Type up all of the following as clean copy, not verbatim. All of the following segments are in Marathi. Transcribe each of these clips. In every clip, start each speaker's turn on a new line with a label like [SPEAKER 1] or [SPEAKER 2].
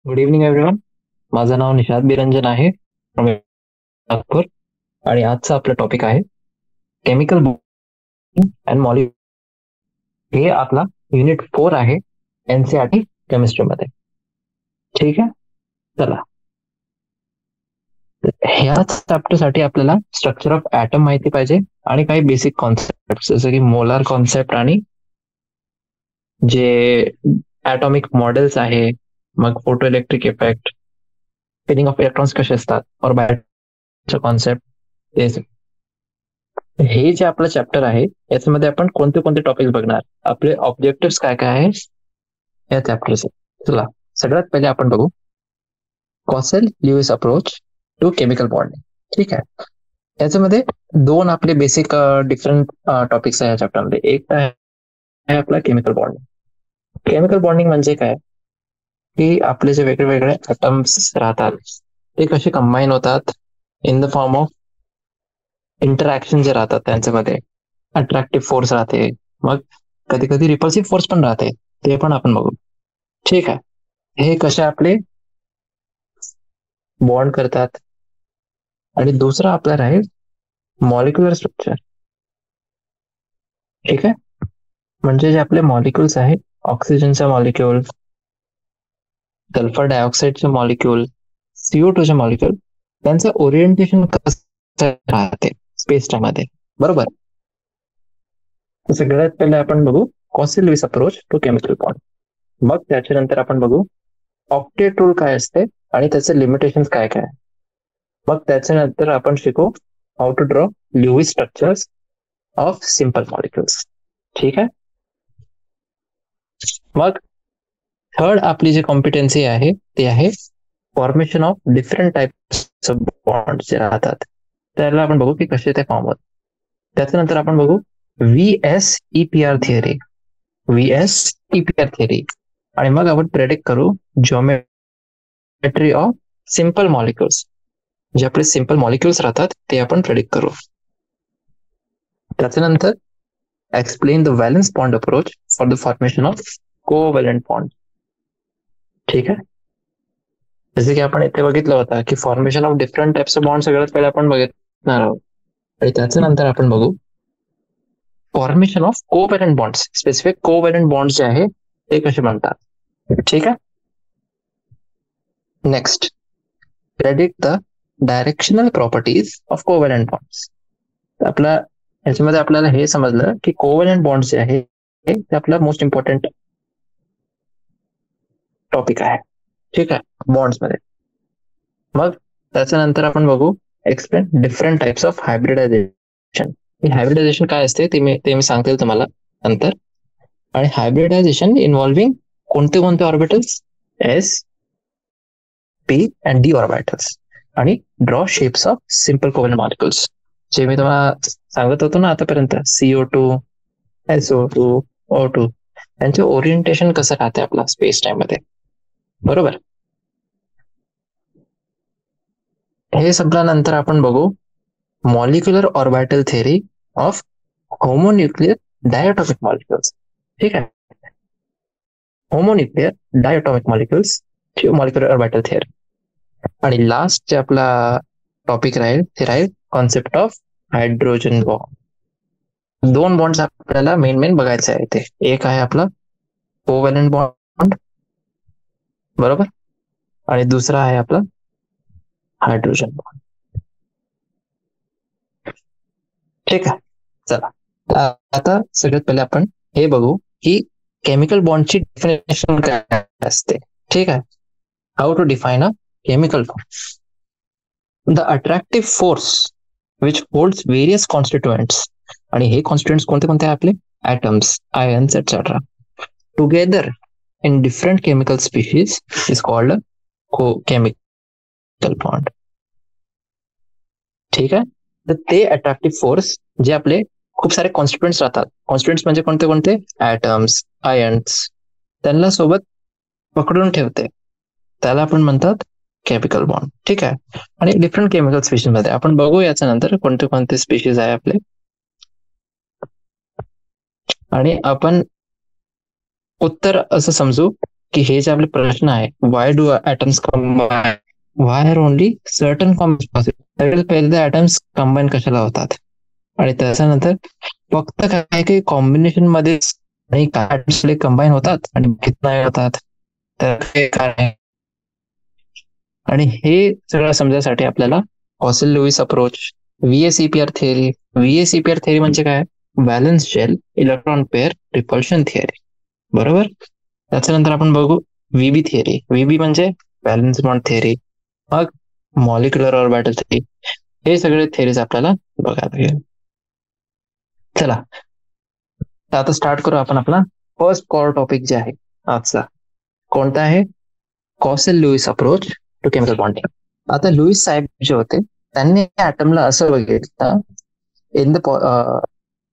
[SPEAKER 1] Good evening everyone. माझं नाव निशाद बिरंजन आहे from नागपूर. आणि आजचा आपला टॉपिक आहे केमिकल अँड मॉलिक्युल. हे आपला युनिट 4 आहे एनसीईआरटी केमिस्ट्रीमध्ये. ठीक आहे, चला. ह्याच चॅप्टर साठी आपल्याला स्ट्रक्चर ऑफ ऍटम माहिती पाहिजे आणि काही बेसिक कॉन्सेप्ट जसं की मोलार कॉन्सेप्ट आणि जे ॲटॉमिक मॉडेल्स आहे, मग photo electric effect, spinning of electrons कसे असतात, और बायोचा कॉन्सेप्ट. हे जे आपलं चॅप्टर आहे याच्यामध्ये आपण कोणते कोणते टॉपिक बघणार, आपले ऑब्जेक्टिव्ह काय काय आहे या चॅप्टरचे. चला, सगळ्यात पहिले आपण बघू Kossel Lewis approach to chemical bonding. ठीक आहे, याच्यामध्ये दोन आपले बेसिक डिफरंट टॉपिक्स आहे या चॅप्टरमध्ये. एक आहे आपला केमिकल बॉन्डिंग. केमिकल बॉन्डिंग म्हणजे काय की आपले जे वेगळे वेगळे ॲटम्स राहतात ते कसे कंबाईन होतात in the form of interaction जे राहतात त्यांच्यामध्ये. अट्रॅक्टिव्ह फोर्स राहते, मग कधी कधी रिपल्सिव्ह फोर्स पण राहते, ते पण आपण बघू. ठीक आहे, हे कसे आपले बॉन्ड करतात. आणि दुसरा आपला राहील मॉलिक्युलर स्ट्रक्चर. ठीक आहे, म्हणजे जे आपले मॉलिक्युल्स आहेत, ऑक्सिजनचा मॉलिक्युल, सल्फर डायऑक्साईडचे मॉलिक्युल, CO2चे मॉलिक्युल, त्यांचं ओरिएंटेशन कसं राहते स्पेस टाइम मध्ये. बरोबर. सगळ्यात पहिले आपण बघू Kossel Lewis approach to chemical bond. मग त्याच्यानंतर आपण बघू ऑक्टेट रूल काय असते आणि त्याचे लिमिटेशन काय काय. मग त्याच्यानंतर आपण शिकू how to draw Lewis structures of simple molecules. ठीक आहे, मग थर्ड आपली जी कॉम्पिटन्सी आहे ती आहे formation of different types of bond जे राहतात, त्याला आपण बघू की कसे ते फॉर्म होतात. त्याच्यानंतर आपण बघू VSEPR थिअरी. VSEPR थिअरी आणि मग आपण प्रेडिक्ट करू जॉमेट्री ऑफ सिंपल मॉलिक्युल्स. जे आपले सिंपल मॉलिक्युल्स राहतात ते आपण प्रेडिक्ट करू. त्याच्यानंतर explain the valence bond approach for the formation of covalent bond. ठीक आहे, जसे की आपण इथे बघितलं होतं की formation of different types of bond सगळ्यात पहिले आपण बघणार आहोत. आणि त्याच्यानंतर आपण बघू formation of covalent bonds. Specific covalent bonds जे आहे ते कसे बनतात. ठीक आहे, next predict the directional properties of covalent bonds. आपला याच्यामध्ये आपल्याला हे समजलं की कोव्हॅलंट बॉन्ड्स जे आहे ते आपला मोस्ट इम्पॉर्टंट टॉपिक आहे. ठीक आहे, बॉन्ड्स मध्ये. मग त्याच्यानंतर आपण बघू explain different types of hybridisation. Hybridisation काय असते ते मी सांगते तुम्हाला नंतर. आणि हायब्रिडायझेशन इन्व्हॉल्विंग कोणते कोणते orbitals, SP and D orbitals, आणि draw shapes of simple covalent molecules. जे मी तुम्हाला सांगत होतो ना आतापर्यंत, CO2, SO2, O2, त्यांचे ओरिएंटेशन कसं राहते आपला स्पेस टाइम मध्ये. बरोबर. हे सगळ्यानंतर आपण बघू molecular orbital theory of homonuclear diatomic molecules. ठीक आहे, homonuclear diatomic molecules, molecular orbital theory. आणि लास्ट जे आपला टॉपिक राहील ते राहील कॉन्सेप्ट ऑफ हायड्रोजन बॉम्ब. दोन बॉन्ड्स आपल्याला मेन बघायचे आहे. ते एक आहे आपला कोव्हॅलंट बॉन्ड, बरोबर, आणि दुसरा आहे आपला हायड्रोजन बॉन्ड. ठीक आहे, चला आता सगळ्यात पहिले आपण हे बघू की केमिकल बॉन्डची डेफिनेशन काय असते. ठीक आहे, how to define a chemical bond. The attractive force which holds various constituents, आणि हे कॉन्स्टिट्युएंट्स कोणते कोणते आपले atoms, ions etcetera, together in different chemical species is called chemical bond. ठीक आहे, तर ते अट्रॅक्टिव्ह फोर्स जे आपले खूप सारे कॉन्स्टिट्युएंट्स राहतात. कॉन्स्टिट्युएंट्स म्हणजे कोणते कोणते, ॲटम्स, आयन्स, त्यांना सोबत पकडून ठेवते, त्याला आपण म्हणतात केमिकल बॉन्ड. ठीक आहे, आणि डिफरंट केमिकल स्पीशीज मध्ये आपण बघू याच्या नंतर कोणते कोणते स्पीशीज आहे आपले. आणि आपण उत्तर असं समजू की हे जे आपले प्रश्न आहे, why do atoms combine, why are only certain combination possible. पहिले ॲटम्स कंबाईन कशाला होतात, आणि त्याच्यानंतर फक्त काही काही कॉम्बिनेशन मध्ये काही ॲटम्स कंबाईन होतात आणि नाही होतात, तर हे काय आहे. आणि हे सगळं समजण्यासाठी आपल्याला Kossel Lewis approach, VSEPR theory. VSEPR theory म्हणजे काय, valence shell electron pair repulsion theory. बरोबर. त्याच्यानंतर आपण बघू व्हीबी थिअरी. व्हीबी म्हणजे व्हॅलन्स बॉन्ड थिअरी, मग मॉलिक्युलर ऑर्बिटल थिअरी. हे सगळे थिअरीज आपल्याला बघायला लागेल. चला आता स्टार्ट करू आपण आपला फर्स्ट कोर टॉपिक जे आहे आजचा. कोणता आहे, Kossel Lewis approach to chemical bonding. आता लुईस साहेब जे होते त्यांनी ऍटमला असं बघितलं in the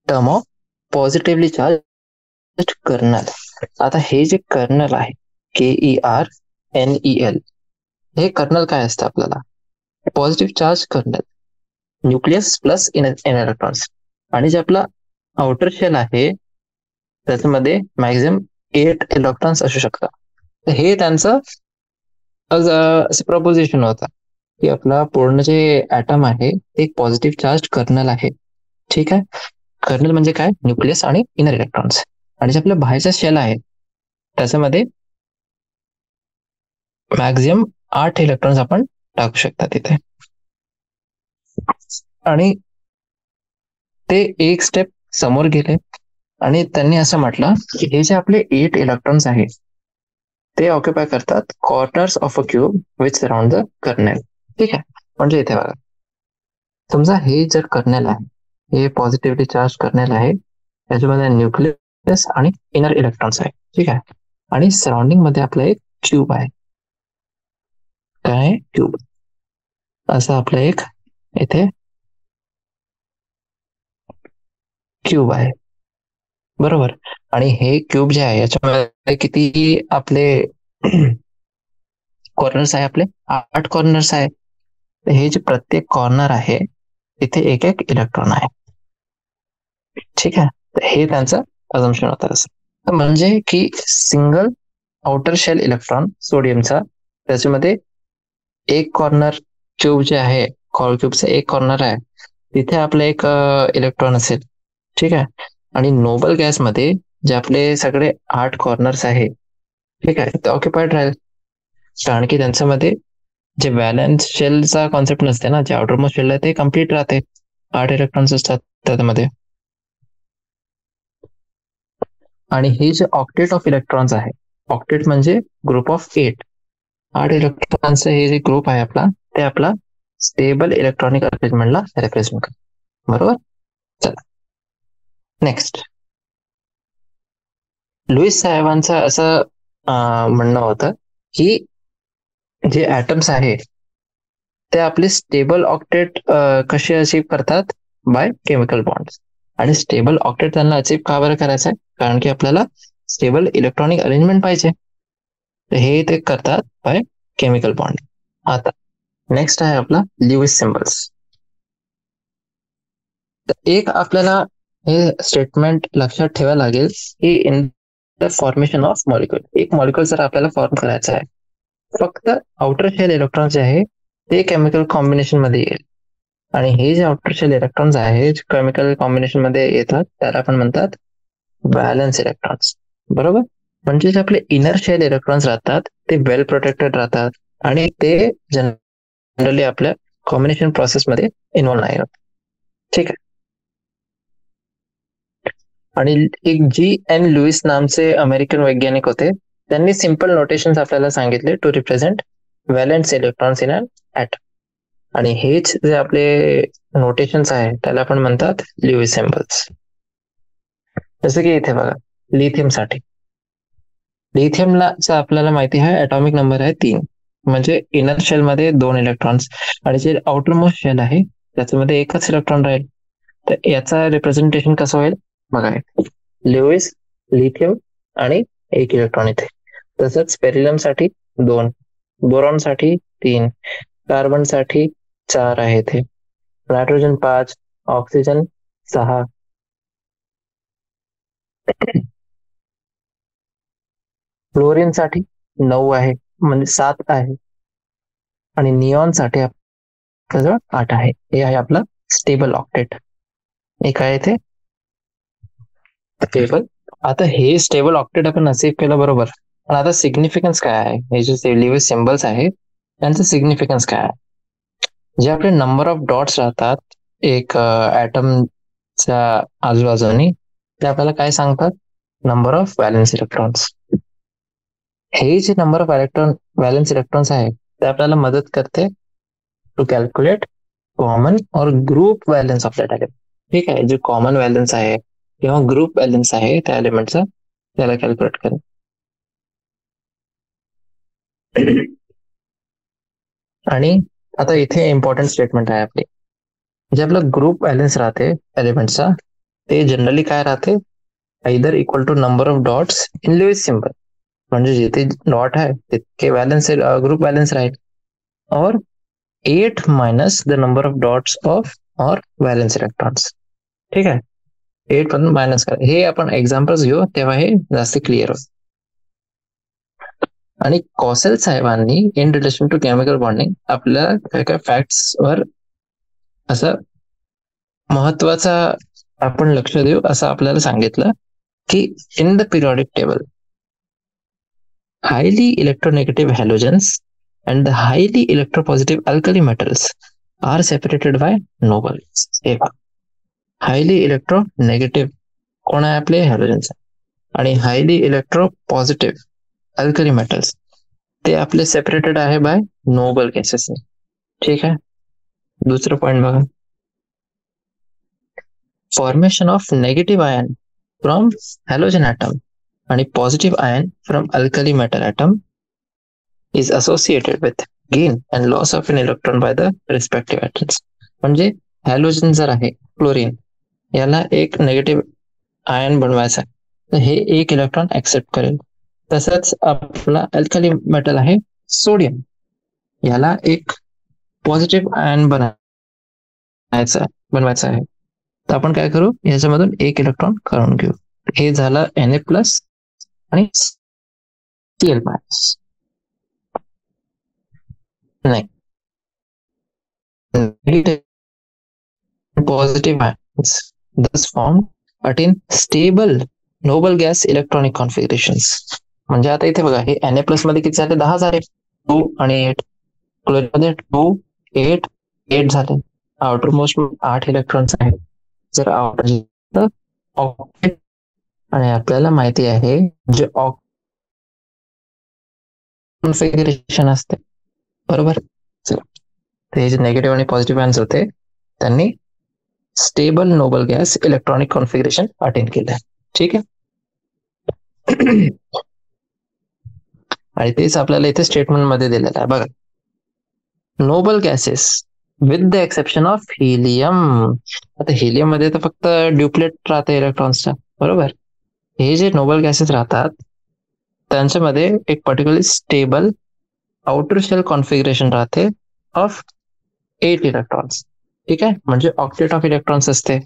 [SPEAKER 1] term of positively charge kernel. आता हे जे कर्नल आहे KERNEL, हे कर्नल काय असतं आपल्याला, positive charge kernel, nucleus plus electrons. आणि जे आपला आउटर शेल आहे त्याच्यामध्ये मॅक्झिमम 8 इलेक्ट्रॉन्स असू शकतात. तर हे त्यांचं असं प्रपोजिशन होता की आपला पूर्ण जे ऍटम आहे ते एक पॉझिटिव्ह चार्ज कर्नल आहे. ठीक आहे. कर्नल म्हणजे काय, न्यूक्लियस आणि इनर इलेक्ट्रॉन्स. आणि जे आपलं बाहेरचा शेल आहे त्याच्यामध्ये मॅक्झिमम 8 इलेक्ट्रॉन्स आपण टाकू शकता तिथे. आणि ते एक स्टेप समोर गेले आणि त्यांनी असं म्हटलं की हे जे आपले 8 इलेक्ट्रॉन्स आहेत ते ऑक्युपाय करतात corners of a cube which surround the kernel. ठीक आहे. म्हणजे इथे बघा, समजा हे जर कर्नेल आहे, हे पॉझिटिव्हली चार्ज कर्नेल आहे, त्याच्यामध्ये न्यूक्लियस आणि इनर इलेक्ट्रॉन्स आहे. ठीक आहे. आणि सराउंडिंग मध्ये आपला एक क्यूब आहे. काय, क्यूब. असं आपलं एक इथे क्यूब आहे. बरोबर. आणि हे क्यूब जे आहे याच्यामध्ये किती आपले कॉर्नर्स आहे, आपले 8 कॉर्नर्स आहे. हे जे प्रत्येक कॉर्नर आहे तिथे एक एक इलेक्ट्रॉन आहे. ठीक आहे. तर हे त्यांचं अजम्पशन होतं असं. म्हणजे की सिंगल आउटर शेल इलेक्ट्रॉन सोडियमचा, त्याच्यामध्ये एक कॉर्नर क्यूब जे आहे, क्यूबचा एक कॉर्नर आहे, तिथे आपलं एक इलेक्ट्रॉन असेल. ठीक आहे. आणि नोबल गॅसमध्ये जे आपले सगळे 8 कॉर्नर्स आहे, ठीक आहे, ते ऑक्युपाइड राहील. कारण की त्यांच्यामध्ये जे व्हॅलन्स शेलचा कॉन्सेप्ट नसते ना, जे आउटर मोस्ट शेल आहे ते कम्प्लीट राहते, 8 इलेक्ट्रॉन्स असतात त्यामध्ये. आणि हे जे ऑक्टेट ऑफ इलेक्ट्रॉन्स आहे, ऑक्टेट म्हणजे ग्रुप ऑफ 8 इलेक्ट्रॉन्सचा हे जे ग्रुप आहे आपला, ते आपला स्टेबल इलेक्ट्रॉनिक अरेंजमेंटला रिप्रेझेंट करतो. बरोबर. चला नेक्स्ट. लुईस साहेबांचं असं म्हणणं होतं की जे ऍटम्स आहे ते आपले स्टेबल ऑक्टेट कसे अचीव करतात, बाय केमिकल बॉन्ड्स. आणि स्टेबल ऑक्टेट त्यांना अचीव का बरं करायचं आहे, कारण की आपल्याला स्टेबल इलेक्ट्रॉनिक अरेंजमेंट पाहिजे. तर हे ते करतात बाय केमिकल बॉन्ड. आता नेक्स्ट आहे आपला ल्युईस सिम्बल्स. तर एक आपल्याला हे स्टेटमेंट लक्षात ठेवायला लागेल की in the formation of molecule, एक मॉलिक्युल जर आपल्याला फॉर्म करायचा आहे, फक्त आउटर शेल इलेक्ट्रॉन्स जे आहे ते केमिकल कॉम्बिनेशन मध्ये येईल. आणि हे जे आउटर शेल इलेक्ट्रॉन्स आहे केमिकल कॉम्बिनेशन मध्ये येतात त्याला आपण म्हणतात व्हॅलन्स इलेक्ट्रॉन्स. बरोबर. म्हणजे जे आपले इनर शेल इलेक्ट्रॉन्स राहतात ते वेल प्रोटेक्टेड राहतात आणि ते जनरली आपल्या कॉम्बिनेशन प्रोसेस मध्ये इन्व्हॉल्व नाही होत. ठीक आहे. आणि एक G.N. लुईस नामचे अमेरिकन वैज्ञानिक होते, त्यांनी सिंपल नोटेशन आपल्याला सांगितले to represent valence electrons in an atom. आणि हेच जे आपले नोटेशन्स आहे त्याला आपण म्हणतात लुईस सिम्बल्स. जसं की इथे बघा, लिथियम साठी, लिथियमला आपल्याला माहिती आहे अटॉमिक नंबर आहे 3, म्हणजे इनर शेल मध्ये 2 इलेक्ट्रॉन्स आणि जे आउटर मोस्ट शेल आहे त्याच्यामध्ये एकच इलेक्ट्रॉन राहील. तर याचा रिप्रेझेंटेशन कसं होईल बघा, लुईस, लिथियम आणि 1 इलेक्ट्रॉन इथे. तसंच पेरिलम साठी 2, बोरॉन साठी 3, कार्बन साठी 4 आहे इथे, नायट्रोजन 5, ऑक्सिजन 6. फ्लोरीन साठी 9 आहे, म्हणजे 7 आहे, आणि निऑन साठी आपल्याजवळ 8 आहे. हे आहे आपलं स्टेबल ऑक्टेट. हे काय ते स्टेबल. आता हे स्टेबल ऑक्टेट आपण असेव केलं बरोबर, पण आता सिग्निफिकन्स काय आहे, हे जे लिव्हिस सिम्बल्स आहेत त्यांचं सिग्निफिकन्स काय आहे? जे आपले नंबर ऑफ डॉट्स राहतात एक ऍटमच्या आजूबाजूनी, ते आपल्याला काय सांगतात? Number of valence electrons. हे जे नंबर ऑफ व्हॅलेन्स इलेक्ट्रॉन्स आहे ते आपल्याला मदत करते टू कॅल्क्युलेट कॉमन और group valence of that element. ठीक आहे, जे कॉमन व्हॅलेन्स आहे किंवा ग्रुप व्हॅलेन्स आहे त्या एलिमेंटचा, त्याला कॅल्क्युलेट करेल. आणि आता इथे इम्पॉर्टंट स्टेटमेंट आहे आपली. जे आपलं ग्रुप व्हॅलेन्स राहते एलिमेंटचा, ते जनरली काय राहते? Either equal to number of dots in Lewis symbol, म्हणजे जिथे डॉट आहे तितके व्हॅलेन्स ग्रुप व्हॅलेन्स राहील, और 8 minus the number of dots of और व्हॅलेन्स इलेक्ट्रॉन्स. ठीक आहे, 8 पण मायनस करा. हे आपण एक्झाम्पल्स घेऊ तेव्हा हे जास्त क्लिअर होईल. आणि कॉसेल साहेबांनी in relation to chemical bonding आपल्याला काय काय फॅक्ट्स वर असं महत्वाचा आपण लक्ष देऊ असं आपल्याला सांगितलं की in the periodic table highly electronegative halogens and the highly electropositive alkali metals are separated by noble gases. Highly electronegative कोण आहे? आपले हॅलोजन्स. आणि हायली इलेक्ट्रोपॉझिटिव्ह अल्कली मेटल्स ते आपले सेपरेटेड आहे बाय नोबल गॅसेस. ठीक आहे, दुसरं पॉइंट बघा. Formation of negative ion from halogen atom आणि positive ion from alkali metal atom is associated with gain and loss of an electron by the respective atoms. म्हणजे हॅलोजन जर आहे क्लोरीन, याला एक नेगेटिव्ह आयन बनवायचा तर हे एक इलेक्ट्रॉन ऍक्सेप्ट करेल. तसंच आपला अल्कली मेटल आहे सोडियम, याला एक पॉझिटिव्ह आयन बनवायचा आहे. तर आपण काय करू, याच्यामधून एक इलेक्ट्रॉन काढून घेऊ. हे झालं Na प्लस आणि Cl मायनस. नाही, positive ions thus formed attain stable noble gas electronic configurations. म्हणजे आता इथे बघा, हे Na प्लस मध्ये किती झाले? 10 झाले, 2 आणि 8. क्लोरीन मध्ये 2 8 8 झाले. आउटर मोस्ट 8 इलेक्ट्रॉन्स आहेत. जर ऑक्टेट, आणि आपल्याला माहिती आहे जे कॉन्फिगरेशन असते बरोबर, ते जे नेगेटिव्ह आणि पॉझिटिव्ह आयन्स होते त्यांनी stable noble gas electronic configuration attain केलं. ठीक आहे, आणि तेच आपल्याला इथे स्टेटमेंट मध्ये दिलेलं आहे बघा. Noble gases with the exception of helium. आता हिलियम मध्ये तर फक्त ड्युप्लेट राहते इलेक्ट्रॉन्सचा बरोबर. हे जे नोबल गॅसेस राहतात त्यांच्यामध्ये एक particularly stable outer shell configuration राहते ऑफ 8 इलेक्ट्रॉन्स. ठीक आहे, म्हणजे ऑक्टेट ऑफ इलेक्ट्रॉन्स असते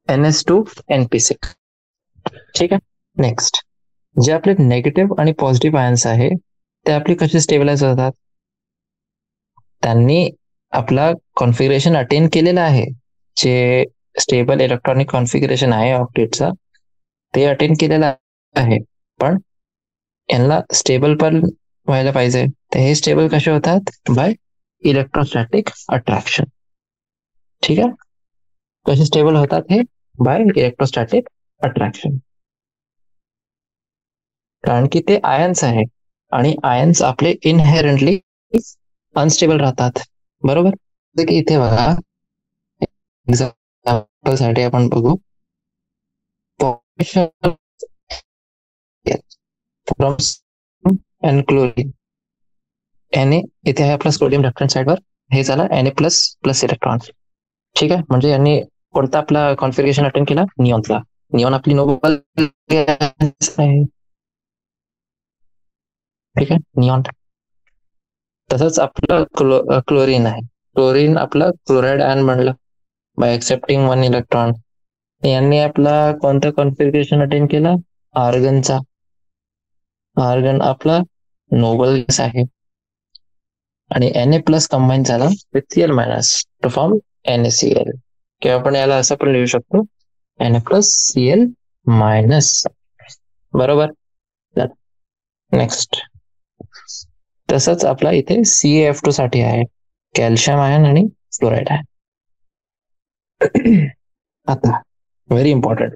[SPEAKER 1] NS2 NP6. ठीक आहे, नेक्स्ट जे आपले नेगेटिव्ह आणि पॉझिटिव्ह आयन्स आहे ते आपले कसे स्टेबलाइज होतात? त्यांनी आपला कॉन्फिगरेशन अटेन केलेला आहे, जे स्टेबल इलेक्ट्रॉनिक कॉन्फिगरेशन आहे ऑक्टेटचा ते अटेन केलेलं आहे, पण यांना स्टेबल पण व्हायला पाहिजे. तर हे स्टेबल कसे होतात? By electrostatic attraction. ठीक आहे, कसे स्टेबल होतात हे? By electrostatic attraction. कारण की ते आयन्स आहे आणि आयन्स आपले इनहेरंटली अनस्टेबल राहतात बरोबर. की इथे बघा, एक्झाम्पल साठी आपण बघू फ्रॉम क्लोरीन. Na इथे आहे आपला सोडियम लेफ्ट हँड साइडवर, हे झालं Na प्लस प्लस इलेक्ट्रॉन. ठीक आहे, म्हणजे यांनी कोणता आपला कॉन्फिगरेशन अटेंड केला? निऑनचा. निऑन आपली नोबल गॅस आहे. ठीक आहे, निऑन. तसंच आपलं क्लोरीन आहे. क्लोरीन आपलं क्लोराइड आयन बनलं बाय एक्सेप्टिंग 1 इलेक्ट्रॉन. यांनी आपला कोणता कॉन्फिगरेशन अटेंड केला? आर्गनचा. आर्गन आपला नोबल गॅस आहे आणि Na+ कंबाईन झाला with Cl- to form NaCl, किंवा आपण याला असं पण लिहू शकतो Na+Cl-. बरोबर. नेक्स्ट, तसंच आपला इथे CaF2 साठी आहे, कॅल्शियम आयन आणि फ्लोराईड आहे. आता very important,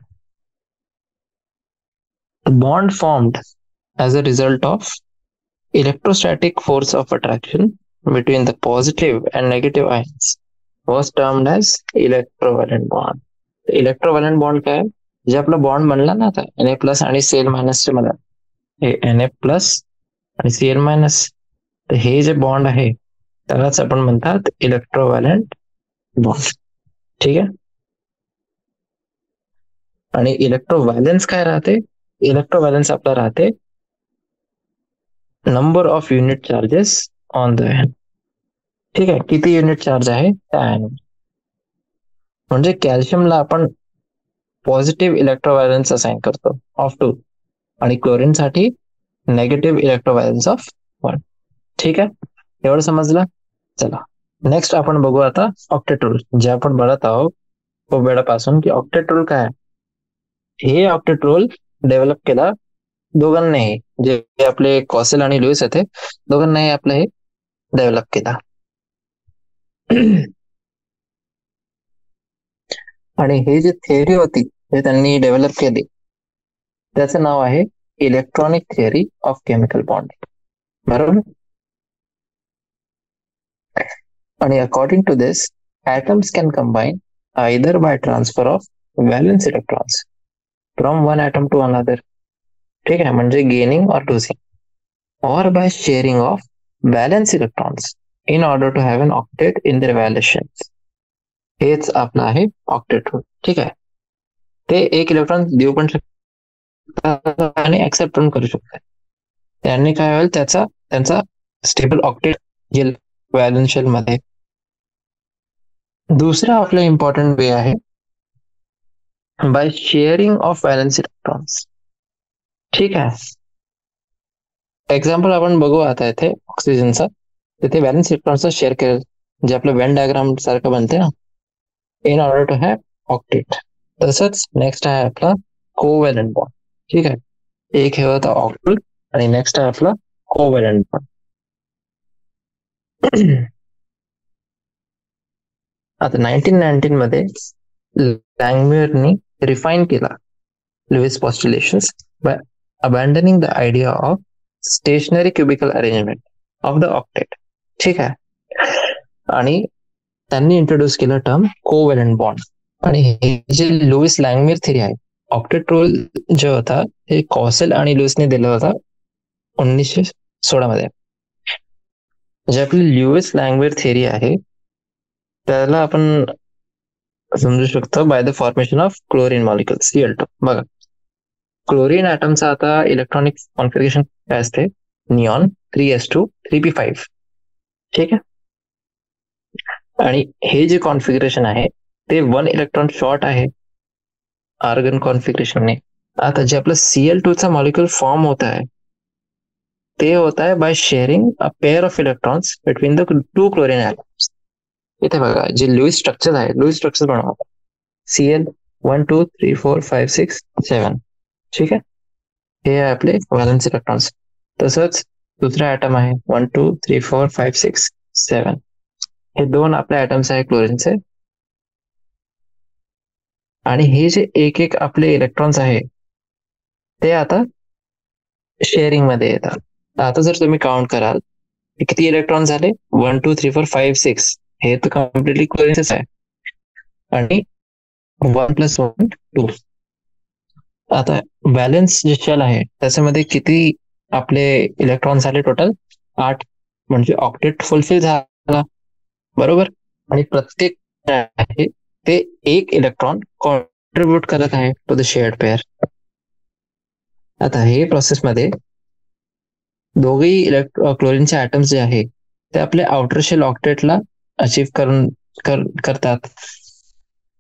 [SPEAKER 1] bond formed as a result of electrostatic force of attraction between the positive and negative ions was termed as electrovalent bond. Electrovalent bond काय, जे आपला बॉन्ड बनला ना आता Na+ आणि Cl- चे मला हे Na+ आणि Cl-, तर हे जे बॉन्ड आहे त्यालाच आपण म्हणतात इलेक्ट्रोव्हॅलंट बॉन्ड. ठीक आहे. आणि इलेक्ट्रोव्हॅलन्स काय राहते, इलेक्ट्रोव्हॅलन्स आपला राहते number of unit charges on the ion. ठीक आहे, किती युनिट चार्ज आहे त्या आयन. म्हणजे कॅल्शियमला आपण पॉझिटिव्ह इलेक्ट्रोव्हॅलन्स असाइन करतो ऑफ 2 आणि क्लोरीन साठी नेगेटिव्ह इलेक्ट्रोव्हॅलन्स ऑफ 1. ठीक आहे, एवढं समजलं. चला नेक्स्ट आपण बघू आता ऑक्टेट रूल, जे आपण बघत आहोत खूप वेळापासून की ऑक्टेट रूल काय आहे. हे ऑक्टेट रूल डेव्हलप केला दोघांनाही, जे आपले कॉसेल आणि लुईस येते दोघांनाही आपलं हे डेव्हलप केला. आणि हे जे थिअरी होती जे त्यांनी डेव्हलप केली त्याचं नाव आहे electronic theory of chemical bond. बरोबर. आणि according to this atoms can combine either by transfer of valence electrons from one atom to another. ठीक आहे, म्हणजे गेनिंग और losing, or by sharing of valence electrons in order to have an octet in their valences. हेच आपलं आहे ऑक्टेट रूल. ठीक आहे, ते एक इलेक्ट्रॉन देऊ पण शकतात आणि ऍक्सेप्ट पण करू शकतात. त्यांनी काय होईल, त्यांचा स्टेबल ऑक्टेट येईल व्हॅलेन्शियल मध्ये. दुसरा आपला इम्पॉर्टंट वे आहे by sharing of valence electrons. ठीक आहे, एक्झाम्पल आपण बघू आता इथे ऑक्सिजनचा, तिथे व्हॅलेन्स इलेक्ट्रॉन्सचा शेअर केलं, जे आपलं वेन डायग्राम सारखं बनते ना, in order to have octet. तसंच नेक्स्ट आहे आपला कोव्हॅलंट बॉन्ड. ठीक आहे, एक हे होता ऑक्टेट आणि नेक्स्ट आहे आपला कोव्हॅलंट बॉन्ड. आता 1919 मध्ये लँगम्युरनी रिफाईन केला Lewis postulations by abandoning the idea of stationary cubical arrangement of the octet. ठीक आहे, आणि त्यांनी इंट्रोड्यूस केलं टर्म कोव्हॅलंट बॉन्ड. आणि हे जे लुईस लँगम्युर थिअरी आहे, ऑक्टेट रूल जे होता हे कॉसेल आणि लुईसने दिला होता 1916 मध्ये. जे आपली लुईस लँगम्युर थिअरी आहे त्याला आपण समजू शकतो by the formation of chlorine molecule Cl2. बघा, क्लोरीन ॲटमचा आता इलेक्ट्रॉनिक कॉन्फिगरेशन काय असते, निऑन 3s2 3p5. ठीक आहे, आणि हे जे कॉन्फिगरेशन आहे ते 1 इलेक्ट्रॉन शॉर्ट आहे आर्गन कॉन्फिगरेशनने. आता जे आपलं Cl2 चा मॉलिक्युल फॉर्म होत आहे ते होत आहे by sharing a pair of electrons between the 2 chlorine atoms. इथे बघा जे लुईस स्ट्रक्चर आहे, लुईस स्ट्रक्चर बनवा Cl 1 2 3 4 5 6 7. ठीक आहे, हे आहे आपले व्हॅलेन्स इलेक्ट्रॉन्स. तसंच दुसरा ॲटम आहे 1 2 3 4 5 6 7. हे 2 आपले ॲटम्स आहे क्लोरीनचे. आणि हे जे एक एक आपले इलेक्ट्रॉन्स आहे ते आता शेअरिंग मध्ये येतात. आता जर तुम्ही काउंट कराल किती इलेक्ट्रॉन झाले, 1 2 3 4 5 6, हे तर कम्प्लिटली क्लोरीनच आहे. आणि 1 + 1 2. आता बॅलन्स जे शेल आहे त्याच्यामध्ये किती आपले इलेक्ट्रॉन झाले, टोटल 8, म्हणजे ऑक्टेट फुलफिल झाला. बरोबर. आणि प्रत्येक आहे ते एक इलेक्ट्रॉन कॉन्ट्रीब्युट करत आहे टू द शेअर्ड पेअर. आता हे प्रोसेसमध्ये दोघेही क्लोरीनचे ॲटम्स जे आहे ते आपले आउटर शेल ऑक्टेटला अचीव करतात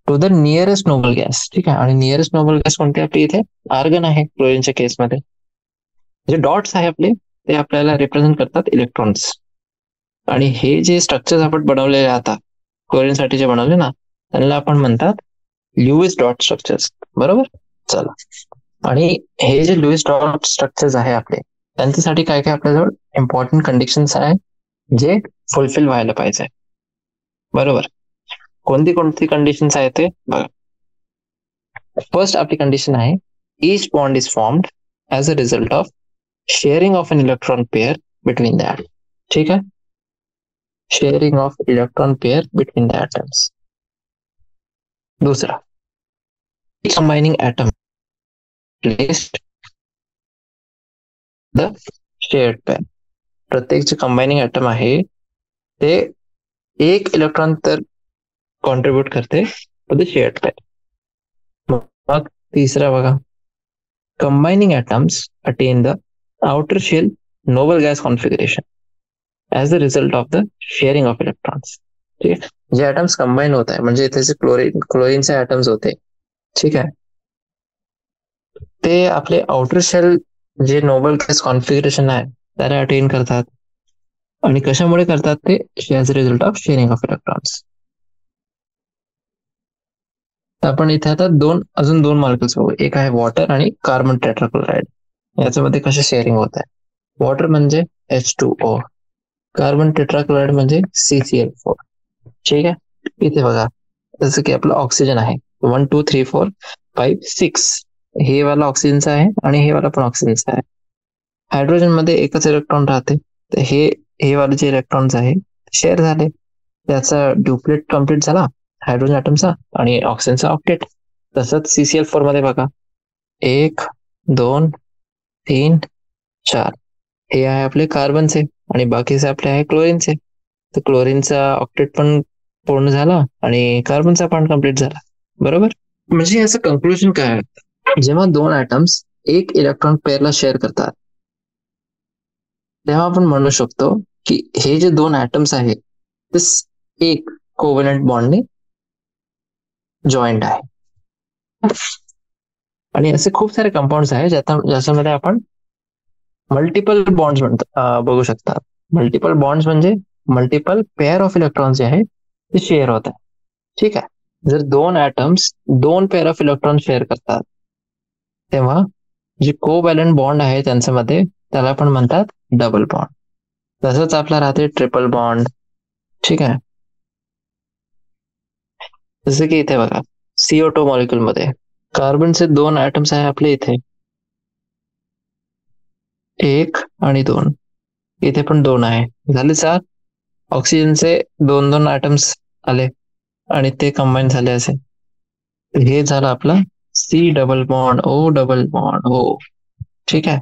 [SPEAKER 1] to the nearest noble gas. ठीक आहे, आणि नियरेस्ट नोबल गॅस कोणते आपली इथे आर्गन आहे क्लोरीनच्या केसमध्ये. जे डॉट्स आहे आपले ते आपल्याला रिप्रेझेंट करतात इलेक्ट्रॉन्स. आणि हे जे स्ट्रक्चर्स आपण बनवलेले आता क्लोरीन साठी जे बनवले ना, त्यांना आपण म्हणतात लुईस डॉट स्ट्रक्चर्स. बरोबर. चला, आणि हे जे लुईस डॉट स्ट्रक्चर्स आहे आपले, त्यांच्यासाठी काय काय आपल्याजवळ इम्पॉर्टंट कंडिशन्स आहे जे फुलफिल व्हायला पाहिजे. बरोबर. कोणती कोणती कंडिशन्स आहे ते बघा. फर्स्ट आपली कंडिशन आहे, each bond is formed as a result of sharing of an electron pair between the atom. ठीक आहे, sharing of electron pair between the atoms. दूसरा, combining atom placed the shared pair. प्रत्येक जे कंबाइनिंग एटम आहे ते एक इलेक्ट्रॉन तर कॉन्ट्रीब्यूट करते फॉर द शेअर्ड पेअर. मग तिसरा बघा, combining atoms attain the outer shell noble gas configuration as the result of the sharing of electrons. ठीक आहे, जे ॲटम्स कंबाईन होत आहे म्हणजे इथे जे क्लोरीनचे ॲटम्स होते, ठीक आहे, ते आपले आउटर शेल जे नोबल गॅस कॉन्फिगरेशन आहे त्याला अटेन करतात. आणि कशामुळे करतात ते, as a result of sharing of electrons. तर आपण इथे आता अजून दोन मॉलिक्युल्स बघू. एक आहे वॉटर आणि कार्बन टेट्राक्लोराइड. याच्यामध्ये कसे शेअरिंग होत आहे. वॉटर म्हणजे H2O, कार्बन टेट्राक्लोराइड म्हणजे CCl4. ठीक आहे, इथे बघा जसं की आपलं ऑक्सिजन आहे 1 2 3 4 5 6, हे वाला ऑक्सिजनचा आहे आणि हे वाला पण ऑक्सिजनचा आहे. हायड्रोजन मध्ये एकच इलेक्ट्रॉन राहते, तर हे वाले जे इलेक्ट्रॉन्स आहे शेअर झाले, त्याचा ड्युप्लेट कम्प्लीट झाला हायड्रोजन ॲटमचा आणि ऑक्सिजनचा ऑक्टेट. तसंच CCl4 मध्ये बघा 1 2 3 4, हे आहे आपले कार्बनचे आणि बाकीचे आपले आहे क्लोरीनचे. तर क्लोरीनचा ऑक्टेट पण पूर्ण झाला आणि कार्बनचा पण कम्प्लीट झाला. बरोबर. म्हणजे याचं कंक्लुजन काय आहे, जेव्हा दोन ॲटम्स एक इलेक्ट्रॉन पेअरला शेअर करतात तेव्हा आपण म्हणू शकतो की हे जे दोन ॲटम्स आहेत ते एक कोव्हॅलंट बॉन्डने जॉईंट आहे. आणि असे खूप सारे कंपाऊंड्स आहेत ज्याच्यामध्ये आपण मल्टिपल बॉन्ड्स बघू शकतात. मल्टिपल बॉन्ड्स म्हणजे मल्टिपल पेअर ऑफ इलेक्ट्रॉन्स जे आहे ते शेअर होत आहे. ठीक आहे, जर दोन ॲटम्स दोन पेअर ऑफ इलेक्ट्रॉन शेअर करतात तेव्हा जे कोव्हॅलंट बॉन्ड आहे त्यांच्यामध्ये त्याला आपण म्हणतात डबल बॉन्ड. तसंच आपला राहते ट्रिपल बॉन्ड. ठीक आहे, जसं की इथे बघा CO2 मॉलिक्युल मध्ये कार्बनचे दोन ॲटम्स आहे आपले, इथे 1 आणि 2, इथे पण 2 आहे, झाले 4. ऑक्सिजनचे दोन दोन ॲटम्स आले आणि ते कंबाईन झाले असे, हे झालं आपलं C double bond O double bond O. ठीक आहे,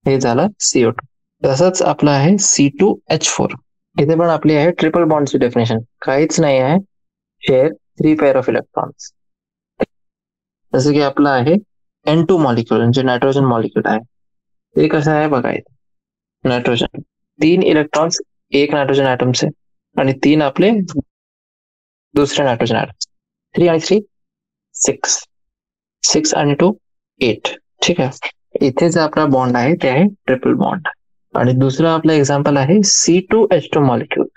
[SPEAKER 1] हे झालं CO2. तसंच आपलं आहे C2H4. इथे पण आपली आहे ट्रिपल बॉन्डची डेफिनेशन, काहीच नाही आहे शेअर 3 पेअर ऑफ इलेक्ट्रॉन्स. जसं की आपलं आहे N2 मॉलिक्युल जे नायट्रोजन मॉलिक्युल आहे, ते कसं आहे बघा. इथे नायट्रोजन 3 इलेक्ट्रॉन्स एक नायट्रोजन ॲटमचे आणि 3 आपले दुसरे नायट्रोजन ॲटम, 3 आणि 3 6, 6 आणि 2 8. ठीक आहे, इथे जे आपला बॉन्ड आहे ते आहे ट्रिपल बॉन्ड. आणि दुसरं आपलं एक्झाम्पल आहे C2H2 मॉलिक्युल.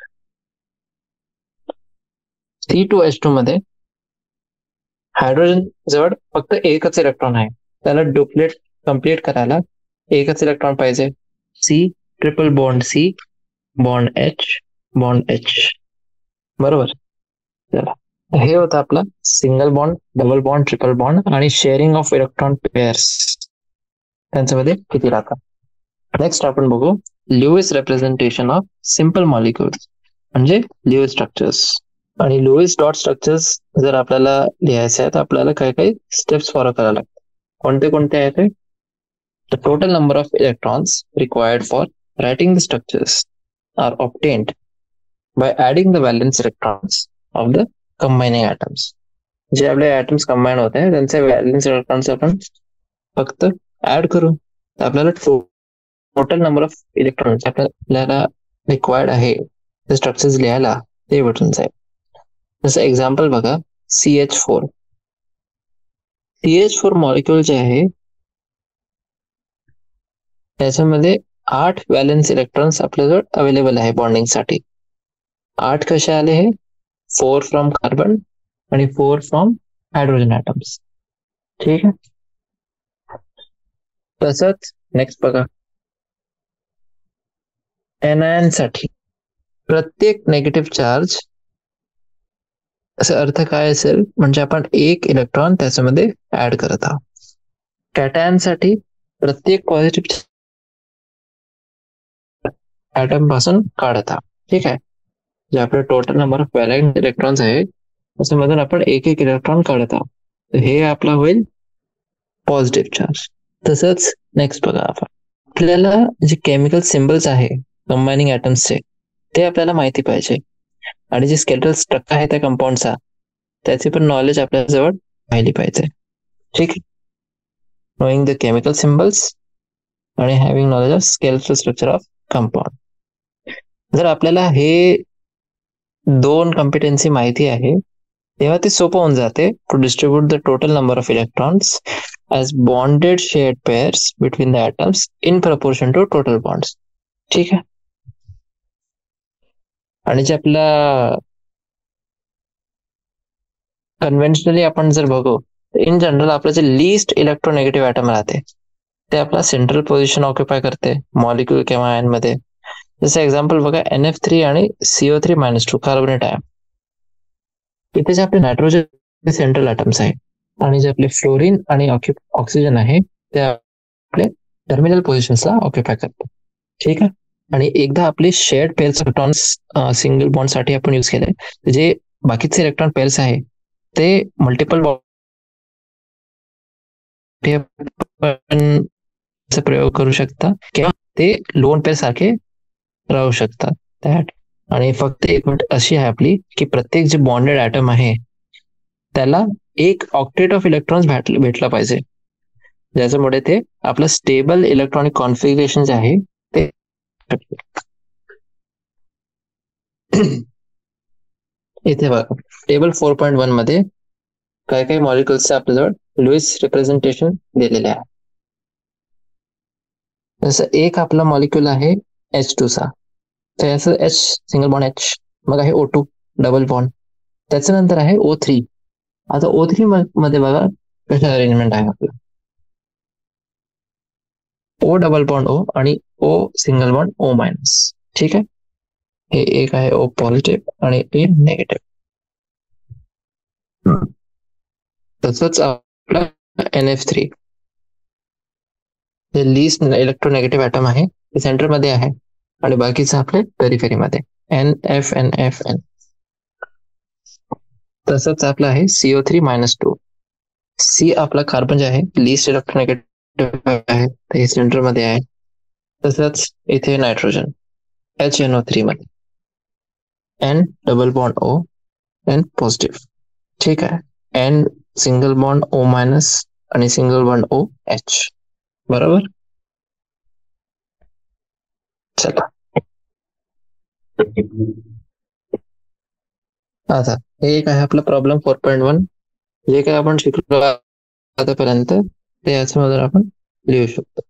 [SPEAKER 1] C2H2 मध्ये हायड्रोजन जवळ फक्त एकच इलेक्ट्रॉन आहे, त्याला ड्युप्लेट कम्प्लीट करायला एकच इलेक्ट्रॉन पाहिजे. C triple bond C bond H. बरोबर. चला, हे होतं आपलं single bond, double bond, triple bond आणि शेअरिंग ऑफ इलेक्ट्रॉन पेअर्स त्यांच्यामध्ये किती राहतात. नेक्स्ट आपण बघू Lewis representation of simple molecules म्हणजे लुईस स्ट्रक्चर्स. आणि लुईस डॉट स्ट्रक्चर्स जर आपल्याला लिहायचे आहे तर आपल्याला काही काही स्टेप्स फॉलो करायला लागतात. कोणते कोणते आहेत ते, the total number of electrons required for writing the structures are obtained by adding the valence electrons of the combining atoms. जे आपले atoms combine होते हैं त्यांचे valence electrons आपण फक्त ऍड करू तर आपल्याला टोटल नंबर ऑफ इलेक्ट्रॉन्स आपल्याला रिक्वायर्ड आहे ते स्ट्रक्चर्स लिहायला ते भेटून जाईल. जसं एक्झाम्पल बघा CH4 मॉलिक्युल जे आहे त्याच्यामध्ये 8 व्हॅलेन्स इलेक्ट्रॉन्स आपल्याजवळ अवेलेबल आहे बॉन्डिंगसाठी. 8 कसे आले? हे 4 फ्रॉम कार्बन आणि 4 फ्रॉम हायड्रोजन ॲटम्स. ठीक आहे. तसंच नेक्स्ट बघा, एनायन साठी प्रत्येक नेगेटिव्ह चार्ज असा अर्थ काय असेल, म्हणजे आपण एक इलेक्ट्रॉन त्याच्यामध्ये ऍड करत आहोत. कॅटायन साठी प्रत्येक पॉझिटिव्ह ऍटम पासून काढत आहोत. ठीक आहे. जे आपलं टोटल नंबर ऑफ व्हॅलेंट इलेक्ट्रॉन्स आहे त्याच्यामधून आपण एक एक इलेक्ट्रॉन काढत आहोत. तर हे आपला होईल पॉझिटिव्ह चार्ज. तसंच नेक्स्ट बघा, आपण आपल्याला जे केमिकल सिम्बल्स आहे कंबायनिंग ॲटम्सचे ते आपल्याला माहिती पाहिजे, आणि जे स्केलेटल स्ट्रक्चर आहे त्या कंपाऊंडचा त्याची पण नॉलेज आपल्या जवळ राहिली पाहिजे. ठीक आहे. नोईंग द केमिकल सिम्बल्स आणि having knowledge of skeletal structure of compound. जर आपल्याला हे 2 कॉम्पिटन्सी माहिती आहे तेव्हा ते सोपं होऊन जाते to distribute the total number of electrons as bonded shared pairs between the atoms in proportion to total bonds. ठीक आहे. आणि जे आपला कन्व्हेन्शनली आपण जर बघू, इन जनरल आपलं जे लिस्ट इलेक्ट्रोनेगेटिव्ह ॲटम राहते ते आपला सेंट्रल पोझिशन ऑक्युपाय करते मॉलिक्यूल किंवा आयन मध्ये. जसं एक्झाम्पल बघा, NF3 आणि CO3-2 कार्बोनेट आयन. इथे जे आपले नायट्रोजन सेंट्रल ॲटम्स आहे आणि जे आपले फ्लोरीन आणि ऑक्सिजन आहे ते आपले टर्मिनल पोझिशन्सला ऑक्युपाय करतात. ठीक आहे. आणि एकदा आपले shared pairs electrons single bond साठी आपण यूज केले, जे बाकीचे इलेक्ट्रॉन पेअर्स आहे ते मल्टिपल प्रयोग करू शकता किंवा ते लोन पेअर सारखे राहू शकतात त्यात. आणि फक्त एक मिनिट अशी आहे आपली की प्रत्येक जे बॉन्डेड ॲटम आहे त्याला एक ऑक्टेट ऑफ इलेक्ट्रॉन्स भेटला पाहिजे, ज्याच्यामुळे ते आपलं स्टेबल इलेक्ट्रॉनिक कॉन्फिगरेशन जे आहे ते. इथे बघा, टेबल 4.1 मध्ये काय काय मॉलिक्युल्सचे आपल्याजवळ लुईस रिप्रेझेंटेशन दिलेले आहे. जसं एक आपला मॉलिक्युल आहे H2 चा, तर याचं H सिंगल बॉन्ड H, मग आहे O2 डबल बॉन्ड, त्याच्यानंतर आहे O3. आता O3 मध्ये बघा कशा अरेंजमेंट आहे आपलं, O डबल बॉन्ड O आणि O सिंगल बॉन्ड O-. ठीक आहे. हे एक आहे O पॉझिटिव्ह आणि ए नेगेटिव्ह. तसंच आपला NF3 हे लिस्ट इलेक्ट्रोनेगेटिव्ह ॲटम आहे, ते सेंटर मध्ये आहे आणि बाकीचं आपले पेरिफेरी मध्ये NF. तसंच आपलं आहे CO3-2. C आपला कार्बन जे आहे लिस्ट इलेक्ट्रोनेगेटिव्ह आहे, ते सेंटर मध्ये आहे. तसंच इथे नायट्रोजन HNO3 मध्ये N double bond O N positive. ठीक आहे. N सिंगल बॉन्ड O- आणि सिंगल बॉन्ड OH. बरोबर. चला आता हे एक आहे आपला प्रॉब्लेम 4.1. जे काय आपण शिकलो आतापर्यंत ते याच्यामधून आपण लिहू शकतो.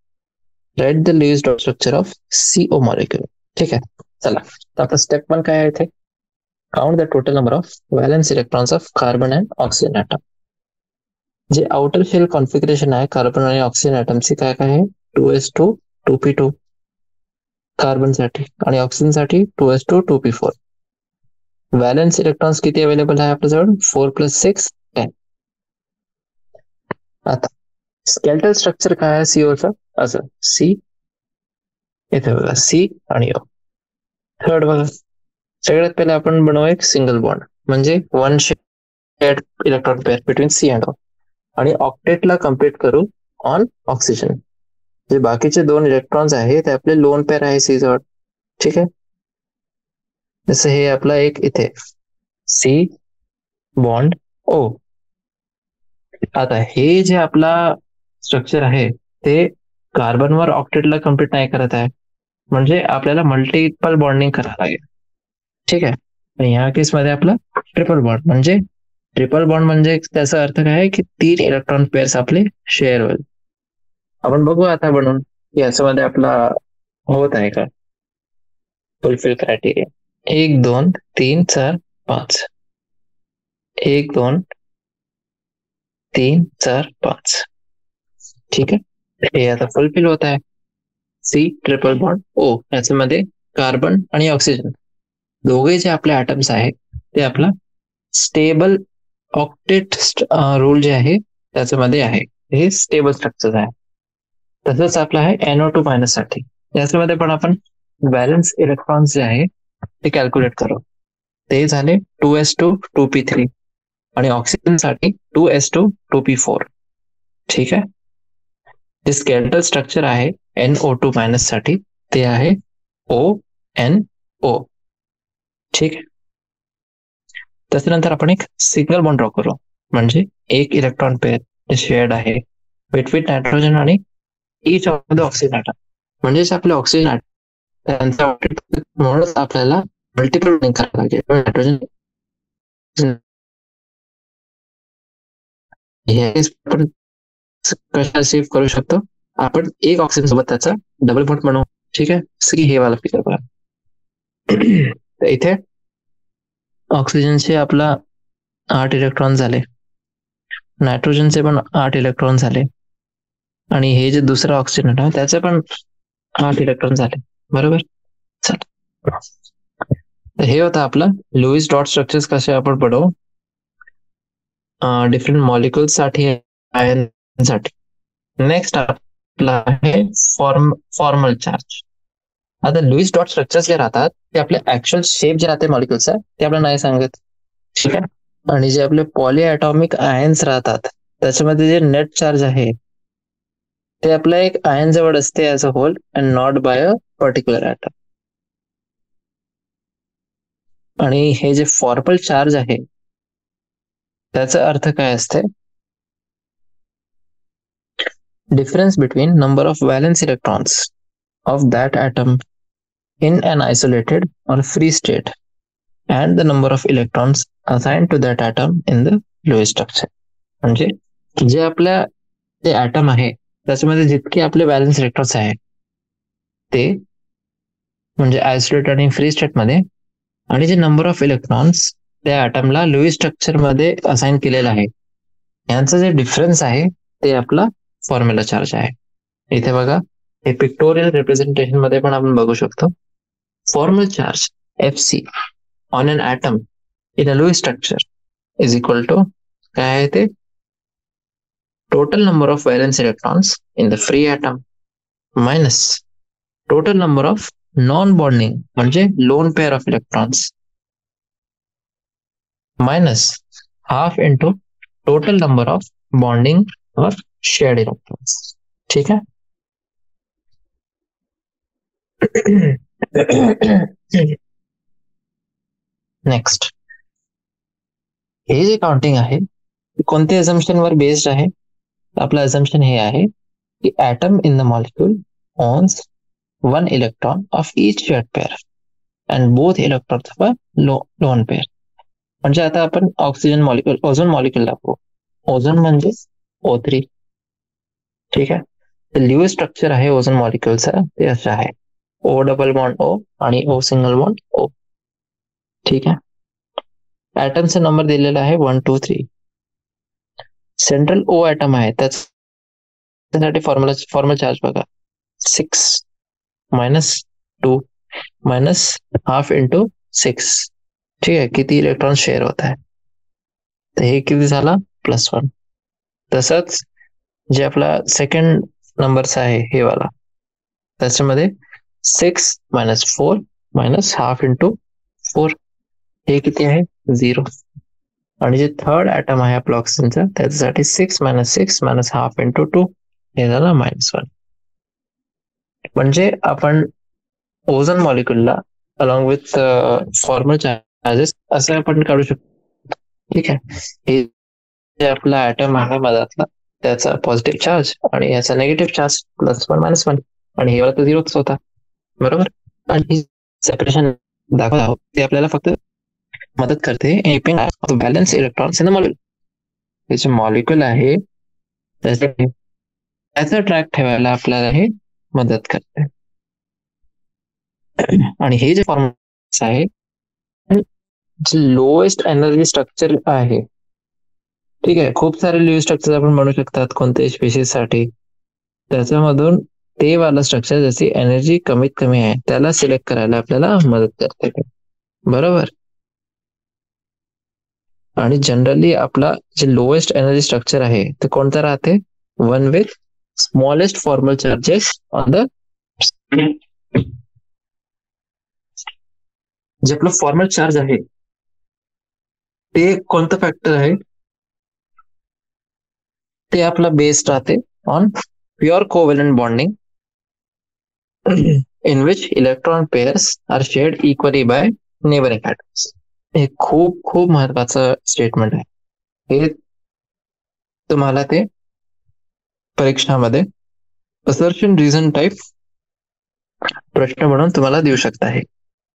[SPEAKER 1] Write the Lewis dot structure of CO molecule. ठीक आहे. चला, तर आपला स्टेप 1 काय आहे इथे, count the total number of valence electrons of carbon and oxygen atom. जे आउटर शेल कॉन्फिगरेशन आहे कार्बन आणि ऑक्सिजन ॲटमची काय काय आहे, 2s2 2p2 कार्बन साठी आणि ऑक्सिजन साठी 2s2 2p4. व्हॅलेन्स इलेक्ट्रॉन्स किती अवेलेबल आहे आपल्याजवळ, 4 + 6 10. आता स्केलेटल स्ट्रक्चर काय आहे सीओचं, असं C इथे बघा C आणि O. थर्ड बघा, सगळ्यात पहिले आपण बनवू एक सिंगल बॉन्ड, म्हणजे 1 shared electron pair between C and O, आणि ऑक्टेटला कम्प्लीट करू ऑन ऑक्सिजन. जे बाकीचे 2 इलेक्ट्रॉन्स आहे ते आपले लोन पेअर आहे C जवळ. ठीक आहे. जसं हे आपला एक इथे C बॉन्ड O. आता हे जे आपला स्ट्रक्चर आहे ते कार्बनवर ऑक्टेटला कम्प्लीट नाही करत आहे, म्हणजे आपल्याला मल्टिपल बॉन्डिंग करावं लागेल. ठीक आहे. आणि ह्या केसमध्ये आपला ट्रिपल बॉन्ड, म्हणजे ट्रिपल बॉन्ड म्हणजे त्याचा अर्थ काय आहे की 3 इलेक्ट्रॉन पेअर्स आपले शेअर होईल. आपण बघू आता बनवून. याच्यामध्ये आपला होत आहे का फुलफिल क्रायटेरिया? 1 2 3 4 5, 1 2 3 4 5. ठीक आहे, हे आता फुलफिल होत आहे. सी ट्रिपल बॉन्ड ओ, याच्यामध्ये कार्बन आणि ऑक्सिजन दोघे जे आपले ॲटम्स आहेत ते आपला स्टेबल ऑक्टेट रूल जे आहे त्याच्यामध्ये आहे. हे स्टेबल स्ट्रक्चर आहे. तसंच आपलं आहे NO2 मायनस साठी. याच्यामध्ये पण आपण बॅलन्स इलेक्ट्रॉन्स जे आहे ते कॅल्क्युलेट करू. ते झाले 2s2 2p3 आणि ऑक्सिजन साठी 2s2 2p4. ठीक आहे. जे स्केलेटल स्ट्रक्चर आहे NO2 मायनस साठी ते आहे ONO. ठीक आहे. त्याच्यानंतर आपण एक सिंगल बॉन्ड ड्रॉ करू, म्हणजे एक इलेक्ट्रॉन पेअर जे शेअर्ड आहे विथ नायट्रोजन आणि each of the oxygen atom. म्हणजेच आपले ऑक्सिजन ॲटम त्यांचा म्हणूनच आपल्याला मल्टिपल बॉन्डिंग करायला लागेल. नायट्रोजन हे आपण कशा सेव्ह करू शकतो, आपण एक ऑक्सिजन सोबत त्याचा डबल बॉन्ड बनवू. ठीक आहे, जसं की हे वाला फिगर बघा. तर इथे ऑक्सिजनचे आपला 8 इलेक्ट्रॉन झाले, नायट्रोजनचे पण 8 इलेक्ट्रॉन झाले आणि हे जे दुसरा ऑक्सिजन आहे त्याचे पण 8 इलेक्ट्रॉन झाले. बरोबर. चल, तर हे होतं आपलं लुईस डॉट स्ट्रक्चर्स कसे आपण बनवू डिफरंट मॉलिक्युल साठी, आयन साठी. नेक्स्ट आपला आहे फॉर्मल चार्ज. आता लुईस डॉट स्ट्रक्चर्स जे राहतात ते आपले ऍक्च्युअल शेप जे राहते मॉलिक्युलचा ते आपल्याला नाही सांगत. ठीक आहे. आणि जे आपले पॉलीॲटॉमिक आयन्स राहतात त्याच्यामध्ये जे नेट चार्ज आहे ते आपल्या एक आयन जवळ असते as a whole and not by a particular atom. आणि हे जे फॉर्मल चार्ज आहे त्याचा अर्थ काय असते? Difference between number of valence electrons of that atom in an isolated or free state and the number of electrons assigned to that atom in the Lewis structure. म्हणजे जे आपल्या ते ॲटम आहे त्याच्यामध्ये जितके आपले व्हॅलेन्स इलेक्ट्रॉन्स आहे ते म्हणजे आयसोलेटेड आणि फ्री स्टेट मध्ये, आणि जे नंबर ऑफ इलेक्ट्रॉन्स त्या ॲटमला लुईस स्ट्रक्चर मध्ये असाइन केलेलं आहे यांचं जे डिफरन्स आहे ते आपला फॉर्म्युला चार्ज आहे. इथे बघा, हे पिक्टोरियल रिप्रेझेंटेशन मध्ये पण आपण बघू शकतो. Formal charge Fc on an atom in a Lewis structure is equal to काय आहे ते total number of valence electrons in the free atom minus total number of non-bonding म्हणजे lone pair of electrons minus half into total number of bonding or shared electrons. ठीक है. नेक्स्ट, हे जे काउंटिंग आहे कोणत्या अझम्पशन वर बेस्ड आहे? आपलं अझम्पशन हे आहे की atom in the molecule owns 1 electron of each shared pair and both electrons of a lone pair. म्हणजे आता आपण ऑक्सिजन मॉलिक्यूल, ओझोन मॉलिक्यूल दाखवू. ओझोन म्हणजे O3. ठीक आहे. तर लिव्ह स्ट्रक्चर आहे ओझोन मॉलिक्यूलचा ते असं आहे O डबल बॉन्ड O आणि O सिंगल बॉन्ड O. ठीक आहे. ॲटमचा नंबर दिलेला आहे 1 2 3. सेंट्रल O ॲटम आहे त्यासाठी फॉर्मल चार्ज बघा 6 मायनस 2 मायनस हाफ इंटू 6. ठीक आहे. किती इलेक्ट्रॉन शेअर होत आहे तर हे किती झाला +1. तसंच जे आपला सेकंड नंबरचा आहे हे वाला त्याच्यामध्ये 6 मायनस 4 मायनस हाफ इंटू 4 हे किती आहे 0. आणि जे थर्ड ॲटम आहे आपला ऑक्सिजनचा त्याच्यासाठी 6 मायनस 6 मायनस हाफ इंटू 2 हे झालं -1. म्हणजे आपण ओझोन मॉलिक्यूलला अलॉंग विथ फॉर्मल चार्जेस असं आपण काढू शकतो. ठीक आहे. हे जे आपला ॲटम आहे मधातला त्याचा पॉझिटिव्ह चार्ज आणि याचा निगेटिव्ह चार्ज +1 -1 आणि हे वाला तर 0च होता. बरोबर. आणि सेपरेशन दाखवत आहोत ते आपल्याला फक्त मदत करते balance electrons in the molecule. त्याचे मॉलिक्यूल आहे त्याचा ट्रॅक ठेवायला आपल्याला हे मदत करते. आणि हे जे फॉर्म्युला आहे, जे लोएस्ट एनर्जी स्ट्रक्चर आहे, ठीक आहे, खूप सारे लिव्ह स्ट्रक्चर आपण म्हणू शकतात कोणत्याही स्पेसिस साठी. त्याच्यामधून ते वाला स्ट्रक्चर ज्याची एनर्जी कमीत कमी आहे त्याला सिलेक्ट करायला आपल्याला मदत करते, बरोबर. आणि जनरली आपला जे लोएस्ट एनर्जी स्ट्रक्चर आहे ते कोणतं राहते? One with smallest formal charges on the. जे आपलं फॉर्मल चार्ज आहे ते कोणतं फॅक्टर आहे? ते आपला बेस्ड राहते on pure covalent bonding in which electron pairs are shared equally by neighboring atoms. हे खूप खूप महत्वाचं स्टेटमेंट आहे. हे तुम्हाला ते परीक्षामध्ये असर्शन रिझन टाइप प्रश्न म्हणून तुम्हाला देऊ शकता आहे.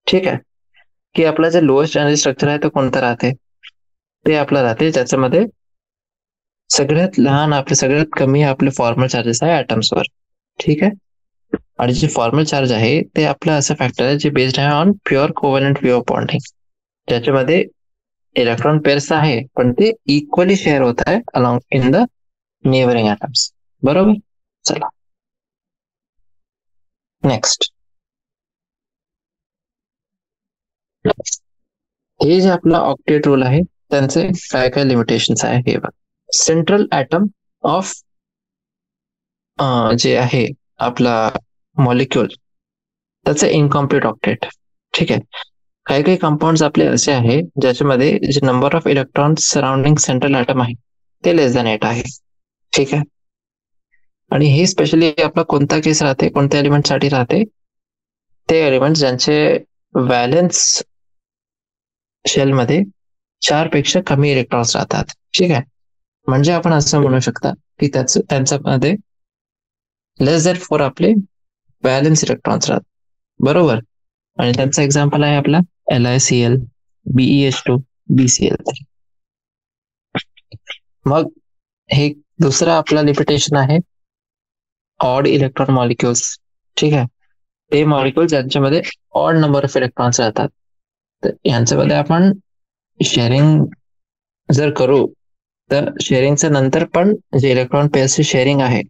[SPEAKER 1] ठीक आहे, की आपला जे लोएस्ट एनर्जी स्ट्रक्चर आहे तो कोणतं राहते? ते आपलं राहते ज्याच्यामध्ये सगळ्यात लहान आपले सगळ्यात कमी आपले फॉर्मल चार्जेस आहे ॲटम्सवर. ठीक आहे, आणि जे फॉर्मल चार्ज आहे ते आपलं असं फॅक्टर आहे जे बेस्ड आहे on pure covalent pure bonding, ज्याच्यामध्ये इलेक्ट्रॉन पेअर्स आहे पण ते इक्वली शेअर होत आहे along in the neighbouring atoms, बरोबर. चला नेक्स्ट, हे जे आपला ऑक्टेट रूल आहे त्यांचे काय काय लिमिटेशन्स आहे हे बघ. सेंट्रल ॲटम ऑफ जे आहे आपला मॉलिक्यूल त्याचं इनकम्प्लीट ऑक्टेट. ठीक आहे, काही काही कंपाऊंड आपले असे आहे ज्याच्यामध्ये जे number of electrons surrounding central atom आहे ते लेस दॅन 8 आहे. ठीक आहे, आणि हे स्पेशली आपला कोणता केस राहते, कोणत्या एलिमेंट साठी राहते? ते एलिमेंट ज्यांचे व्हॅलेन्स शेलमध्ये 4 पेक्षा कमी इलेक्ट्रॉन्स राहतात. ठीक आहे, म्हणजे आपण असं म्हणू शकता की त्यांच्यामध्ये लेस दॅन 4 आपले व्हॅलेन्स इलेक्ट्रॉन्स राहतात, बरोबर. आणि त्यांचा एक्झाम्पल आहे आपला LiCl, BeH2, BCl3. मग हे दुसरा आपला लिमिटेशन आहे ऑड इलेक्ट्रॉन मॉलिक्युल्स. ठीक आहे, ते मॉलिक्युल ज्यांच्यामध्ये ऑड नंबर ऑफ इलेक्ट्रॉन्स राहतात, तर यांच्यामध्ये आपण शेअरिंग जर करू तर शेअरिंगच्या नंतर पण जे इलेक्ट्रॉन पेअर्सची शेअरिंग आहे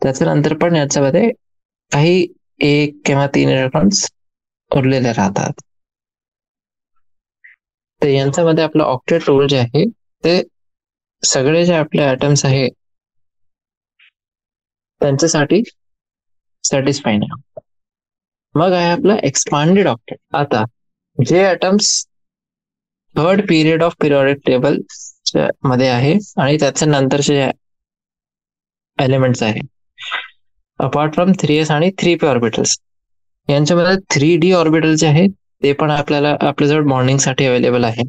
[SPEAKER 1] त्याच्या नंतर पण याच्यामध्ये काही 1 किंवा 3 इलेक्ट्रॉन्स उरलेले राहतात. तर यांच्यामध्ये आपलं ऑक्टेट रूल जे आहे ते सगळे जे आपले ॲटम्स आहे त्यांच्यासाठी सॅटिस्फाईंग आहे. मग आहे आपला एक्सपांडेड ऑक्टेट. आता जे atoms third period of periodic table मध्ये आहे आणि त्याच्या नंतरचे एलिमेंट्स आहे अपार्ट फ्रॉम 3s आणि 3p ऑर्बिटल्स, यांच्यामध्ये 3d ऑर्बिटल जे आहे ते पण आपल्याला आपल्याजवळ बॉन्डिंग साठी अवेलेबल आहे.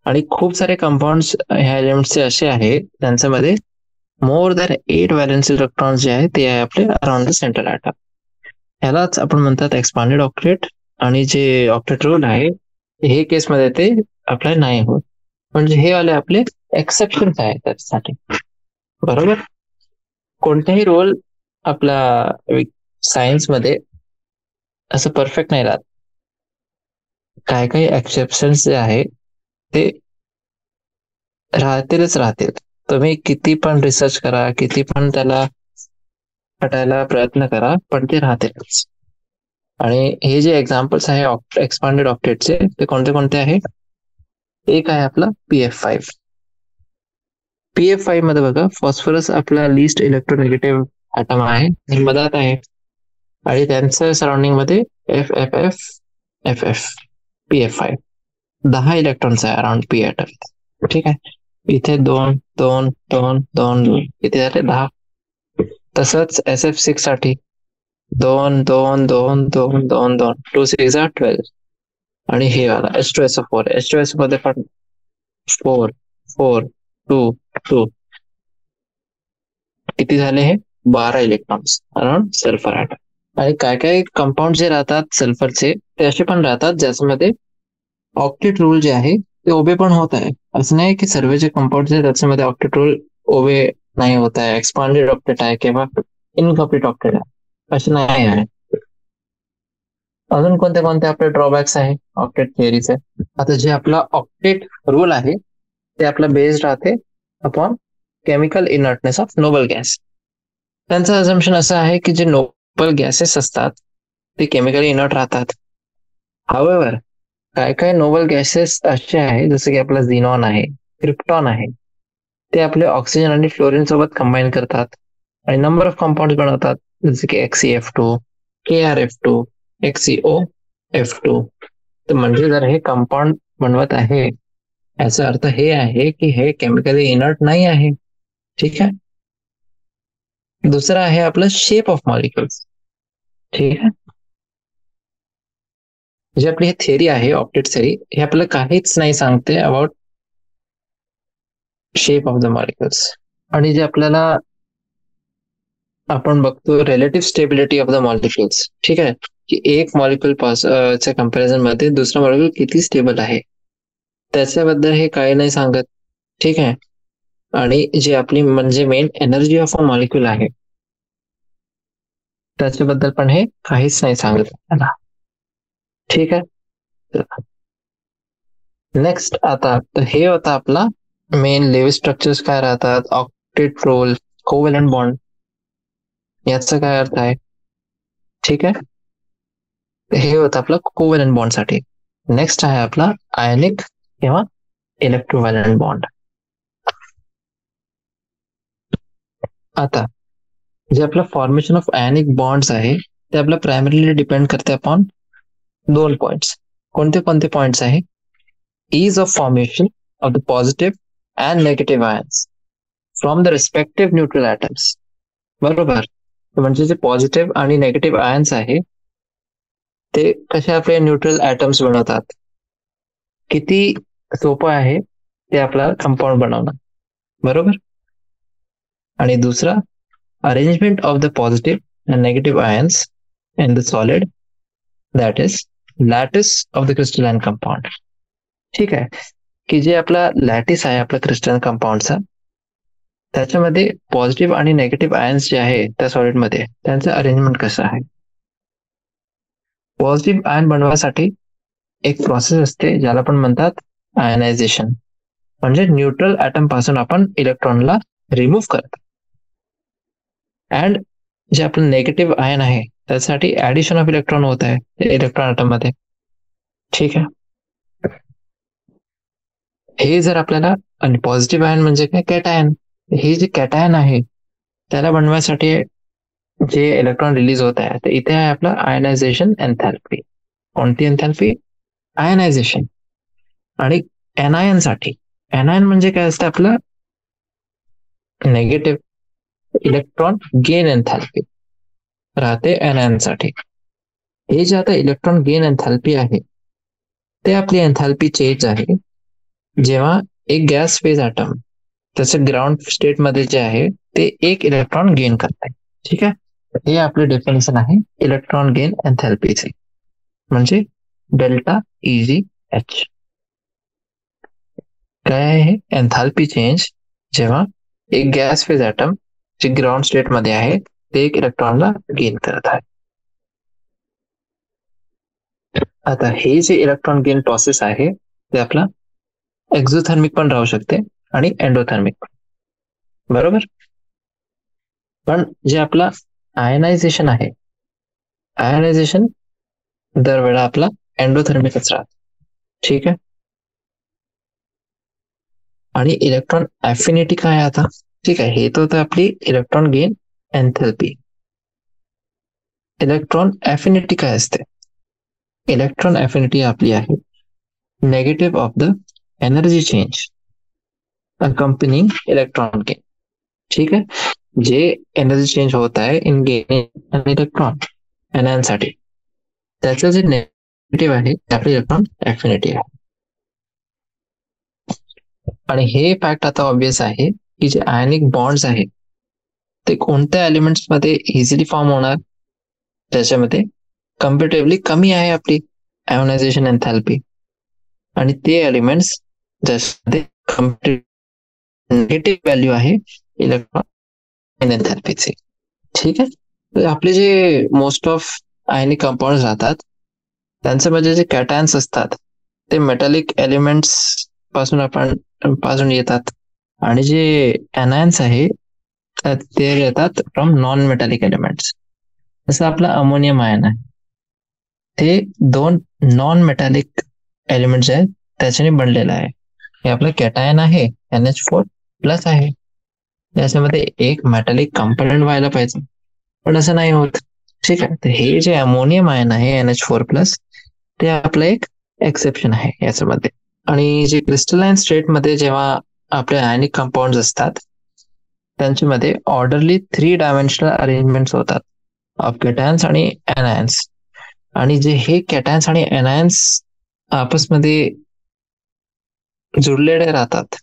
[SPEAKER 1] आणि खूप सारे कंपाऊंड्स ह्या एलिमेंट्सचे असे आहे त्यांच्यामध्ये मोर दॅन 8 व्हॅलेन्स इलेक्ट्रॉन्स जे आहे ते आहे आपले अराउंड द सेंट्रल ॲटम. ह्यालाच आपण म्हणतात एक्सपांडेड ऑक्टेट. आणि जे ऑक्टेट रूल आहे हे केसमध्ये ते अप्लाय नाही होत, म्हणजे हे वाले आपले एक्सेप्शन्स आहेत त्याच्यासाठी, बरोबर. कोणताही रोल आपला सायन्स मध्ये असं परफेक्ट नाही राहत. काय काही एक्सेप्शन्स जे आहे ते राहतील. तुम्ही किती पण रिसर्च करा, किती पण त्याला हटायला प्रयत्न करा, पण ते राहतीलच. आणि हे जे एक्झाम्पल्स आहे एक्सपांडेड ऑक्टेटचे ते कोणते कोणते आहे? एक आहे आपला PF5. PF5 मध्ये बघा फॉस्फरस आपला लिस्ट इलेक्ट्रोनेगेटिव्ह ॲटम आहे, हे मधात आहे आणि त्यांच्या सराउंडिंग मध्ये FFF PF5 10 इलेक्ट्रॉन्स आहे अराउंड P ॲटम. ठीक आहे, इथे 2 2 2 2 2 इथे झाले 10. तसंच SF6 साठी 2 2 2 2 2 2 2 6 12. आणि हे वाला H2SO4, H2SO मध्ये पण 4 4 2 2 किती झाले? हे 12 इलेक्ट्रॉन्स अराउंड सल्फर ॲटम. आणि काय काय कंपाऊंड जे राहतात सल्फरचे ते असे पण राहतात ज्याच्यामध्ये ऑक्टेट रूल जे आहे ते ओबे पण होत आहे. असं नाही की सर्व जे कंपाऊंड आहे त्याच्यामध्ये ऑक्टेट रूल ओबे नाही होत आहे, एक्सपांडेड ऑक्टेट आहे किंवा इनकम्प्लीट ऑक्टेट आहे. असे नाही आहे. अजून कोणते कोणते आपले ड्रॉबॅक्स आहे ऑक्टेट थिअरीचे? आता जे आपला ऑक्टेट रूल आहे ते आपलं बेस्ड राहते upon chemical inertness of noble gas. त्यांचं अझम्पशन असं आहे की जे नोबल गॅसेस असतात ते केमिकली इनर्ट राहतात. हावेवर काय काय नोबल गॅसेस असे आहे जसं की आपला झिनॉन आहे, क्रिप्टॉन आहे, ते आपले ऑक्सिजन आणि फ्लोरीन सोबत कंबाईन करतात आणि नंबर ऑफ कंपाऊंड बनवतात जसे की XeF2, KrF2, XeOF2. तर म्हणजे जर हे कंपाऊंड बनवत आहे याचा अर्थ हे आहे की हे केमिकली इनर्ट नाही आहे. ठीक आहे. दुसरं आहे आपलं शेप ऑफ मॉलिक्युल्स. ठीक आहे. जे आपली ही थिअरी आहे ऑप्टेट थिअरी हे आपल्याला काहीच नाही सांगते about shape of the molecules. आणि जे आपल्याला आपण बघतो relative stability of the molecules. ठीक आहे, की एक मॉलिक्युल च्या कम्पॅरिझन मध्ये दुसरा मॉलिक्युल किती स्टेबल आहे त्याच्याबद्दल हे काही नाही सांगत. ठीक आहे. आणि जे आपली म्हणजे main energy of a molecule आहे त्याच्याबद्दल पण हे काहीच नाही सांगत आपल्याला. ठीक आहे. नेक्स्ट आता तर हे होता आपला मेन लेव्ह स्ट्रक्चर्स काय राहतात, ऑक्टेट रोल, कोव्हॅलंट बॉन्ड, याचा काय अर्थ आहे. ठीक आहे. हे होतं आपलं कोव्हॅलंट बॉन्ड साठी. नेक्स्ट आहे आपला आयनिक किंवा इलेक्ट्रोव्हॅलंट बॉन्ड. आता जे आपलं फॉर्मेशन ऑफ आयनिक बॉन्ड्स आहे ते आपलं प्रायमरीली डिपेंड करते अपॉन दोन पॉइंट्स. कोणते कोणते पॉइंट्स आहे? ease of formation of the positive and negative ions from the respective neutral atoms. बरोबर. म्हणजे जे पॉझिटिव्ह आणि नेगेटिव्ह आयन्स आहे ते कसे आपले न्यूट्रल ऍटम्स बनवतात, किती सोपं आहे ते आपला कंपाऊंड बनवणं. बरोबर. आणि दुसरा arrangement of the positive and negative ions in the solid, that is lattice of the crystalline compound. ठीक आहे, की जे आपला लॅटिस आहे आपला क्रिस्टलाइन कंपाऊंडचा त्याच्यामध्ये पॉझिटिव्ह आणि नेगेटिव्ह आयन्स जे आहे त्या सॉलिडमध्ये त्यांचं अरेंजमेंट कसं आहे. पॉझिटिव्ह आयन बनवण्यासाठी एक प्रोसेस असते ज्याला आपण म्हणतात आयनायझेशन. म्हणजे न्यूट्रल ऍटम पासून आपण इलेक्ट्रॉनला रिमूव्ह करतो. अँड जे आपलं नेगेटिव्ह आयन आहे त्यासाठी ऍडिशन ऑफ इलेक्ट्रॉन होत आहे इलेक्ट्रॉन ऍटम मध्ये. ठीक आहे. हे जर आपल्याला, आणि पॉझिटिव्ह आयन म्हणजे काय, कॅटायन. हे जे कॅटायन आहे त्याला बनवण्यासाठी जे इलेक्ट्रॉन रिलीज होत आहे तर इथे आहे आपलं आयनायझेशन एन्थॅल्पी. कोणती एन्थॅल्पी? आयनायझेशन. आणि एनायन साठी, एनायन म्हणजे काय असतं आपलं नेगेटिव्ह इलेक्ट्रॉन गेन एन्थॅल्पी राहते एनायन साठी. हे जे आता इलेक्ट्रॉन गेन एन्थॅल्पी आहे ते आपली एन्थॅल्पी चेंज आहे जेव्हा एक गॅस फेज ॲटम त्याचं ग्राउंड स्टेट मध्ये जे आहे ते एक इलेक्ट्रॉन गेन करत आहे. ठीक आहे. हे आपले डेफिनेशन आहे इलेक्ट्रॉन गेन एन्थॅल्पीचे, म्हणजे डेल्टा EgH. काय आहे? एन्थॅल्पी चेंज जेव्हा एक गॅस फेज ॲटम जे ग्राउंड स्टेट मध्ये आहे ते एक इलेक्ट्रॉनला गेन करत आहे. आता हे जे इलेक्ट्रॉन गेन प्रोसेस आहे ते आपला एक्झोथर्मिक पण राहू शकते आणि एंडोथर्मिक पण. बरोबर. पण जे आपला आयनायझेशन आहे, आयनायझेशन दरवेळा आपला एंडोथर्मिकच राहतो. ठीक आहे. आणि इलेक्ट्रॉन ॲफिनिटी काय आता? ठीक आहे, हे तर होतं आपली electron gain enthalpy. Electron affinity काय असते? इलेक्ट्रॉन ॲफिनिटी आपली आहे negative of the energy change accompanying electron gain. ठीक आहे. जे एनर्जी चेंज होत आहे in gaining an electron anion साठी त्याचं जे नेगेटिव्ह आहे ते आपली इलेक्ट्रॉन ॲफिनिटी आहे. आणि हे फॅक्ट आता ऑब्विस आहे की जे आयनिक बॉन्ड्स आहेत ते कोणत्या एलिमेंट्स मध्ये इझिली फॉर्म होणार, त्याच्यामध्ये कम्पॅरेटिव्हली कमी आहे आपली आयोनायझेशन एन्थॅल्पी. आणि ते एलिमेंट्स ज्याच्यामध्ये नेगेटिव्ह व्हॅल्यू आहे इलेक्ट्रॉन एन्थॅल्पीचे. ठीक आहे. तर आपले जे मोस्ट ऑफ आयनिक कंपाऊंड राहतात त्यांचे म्हणजे जे कॅटायन्स असतात ते मेटॅलिक एलिमेंट्स पासून येतात, आणि जे एनायन्स आहे ते येतात फ्रॉम नॉन मेटॅलिक एलिमेंट्स. जसं आपला अमोनियम आयन आहे, ते दोन नॉन मेटॅलिक एलिमेंट्स आहेत त्याच्याने बनलेलं आहे. हे आपलं कॅटायन आहे NH4+ आहे, याच्यामध्ये एक मेटॅलिक कंपोनंट व्हायला पाहिजे, पण असं नाही होत. ठीक आहे, तर हे जे अमोनियम आयन आहे NH4+, ते आपलं एक एक्सेप्शन आहे याच्यामध्ये. आणि जे क्रिस्टलाइन स्टेटमध्ये जेव्हा आपले आयनिक कंपाऊंड असतात त्यांच्यामध्ये ऑर्डरली 3 डायमेन्शनल अरेंजमेंट्स होतात ऑफ कॅटायन्स आणि एनायन्स. आणि जे हे कॅटायन्स आणि एनायन्स आपसमध्ये जुडलेले राहतात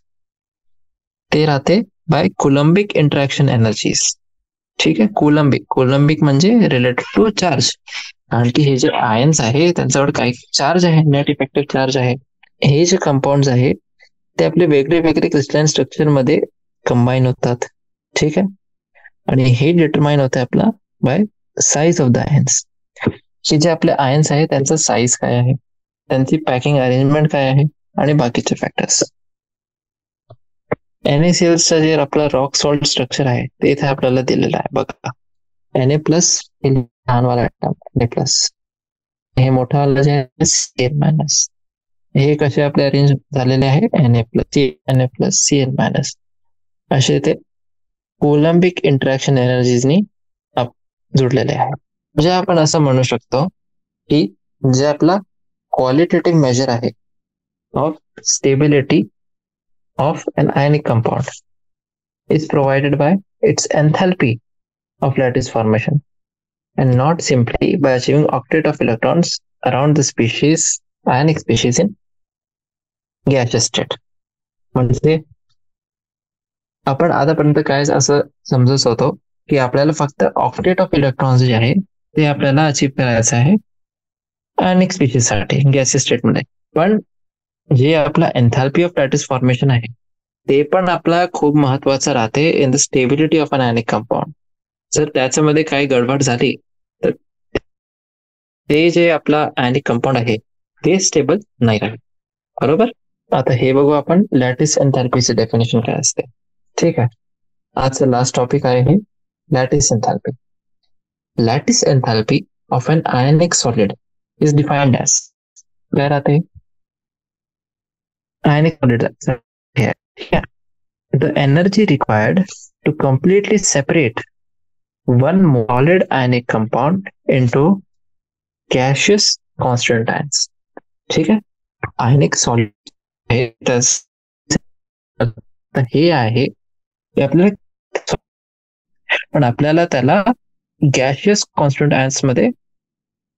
[SPEAKER 1] ते राहते बाय कुलंबिक इंटरॅक्शन एनर्जीज. ठीक आहे, कुलंबिक म्हणजे रिलेटेड टू चार्ज, कारण की हे जे आयन्स आहे त्यांच्यावर काही चार्ज आहे, नेट इफेक्टिव्ह चार्ज आहे. हे जे कंपाऊंड आहे ते आपले वेगळे वेगळे क्रिस्टलाइन स्ट्रक्चर मध्ये कंबाईन होतात. ठीक आहे, आणि हे डिटरमाइन होते आपला by size of the ions, की जे आपले आयन्स आहे त्यांचा साईज काय आहे, त्यांची पॅकिंग अरेंजमेंट काय आहे, आणि बाकीचे फॅक्टर्स. NaClचा जे आपला रॉक सॉल्ट स्ट्रक्चर आहे ते इथे आपल्याला दिलेलं आहे बघा. Na+ हे लहानवाला Na+, हे मोठावाला जे आहे Cn-, हे कसे आपले अरेंज झालेले आहे Na+, Cn-, असे ते कोलंबिक इंटरॅक्शन एनर्जीजनी जुडलेले आहे. म्हणजे आपण असं म्हणू शकतो की जे आपला क्वालिटेटिव्ह मेजर आहे of stability of an ionic compound is provided by its enthalpy of lattice formation, and not simply by achieving octet of electrons around the ionic species in gaseous state. म्हणजे आपण आतापर्यंत काय असं समजत होतो की आपल्याला फक्त ऑक्टेट ऑफ इलेक्ट्रॉन्स जे आहे ते आपल्याला अचीव करायचं आहे आयनिक स्पीशीज साठी गॅसियस स्टेटमध्ये, पण जे आपला एन्थॅल्पी ऑफ लॅटिस फॉर्मेशन आहे ते पण आपला खूप महत्वाचं राहते in the stability of an ionic compound. जर त्याच्यामध्ये काही गडबड झाली तर ते जे आपला आयनिक कंपाऊंड आहे ते स्टेबल नाही राहत. बरोबर. आता हे बघू आपण लॅटिस एन्थॅल्पीचे डेफिनेशन काय असते. ठीक आहे, आजचं लास्ट टॉपिक आहे lattice enthalpy. Lattice enthalpy of an ionic solid is defined as, काय राहते, ionic solid here. Yeah. The energy required to completely separate one solid ionic compound into gaseous constant ions. ठीक आहे, आयनिक सॉलिड हे आहे आपल्याला, पण आपल्याला त्याला गॅशियस कॉन्स्टंट आयन्स मध्ये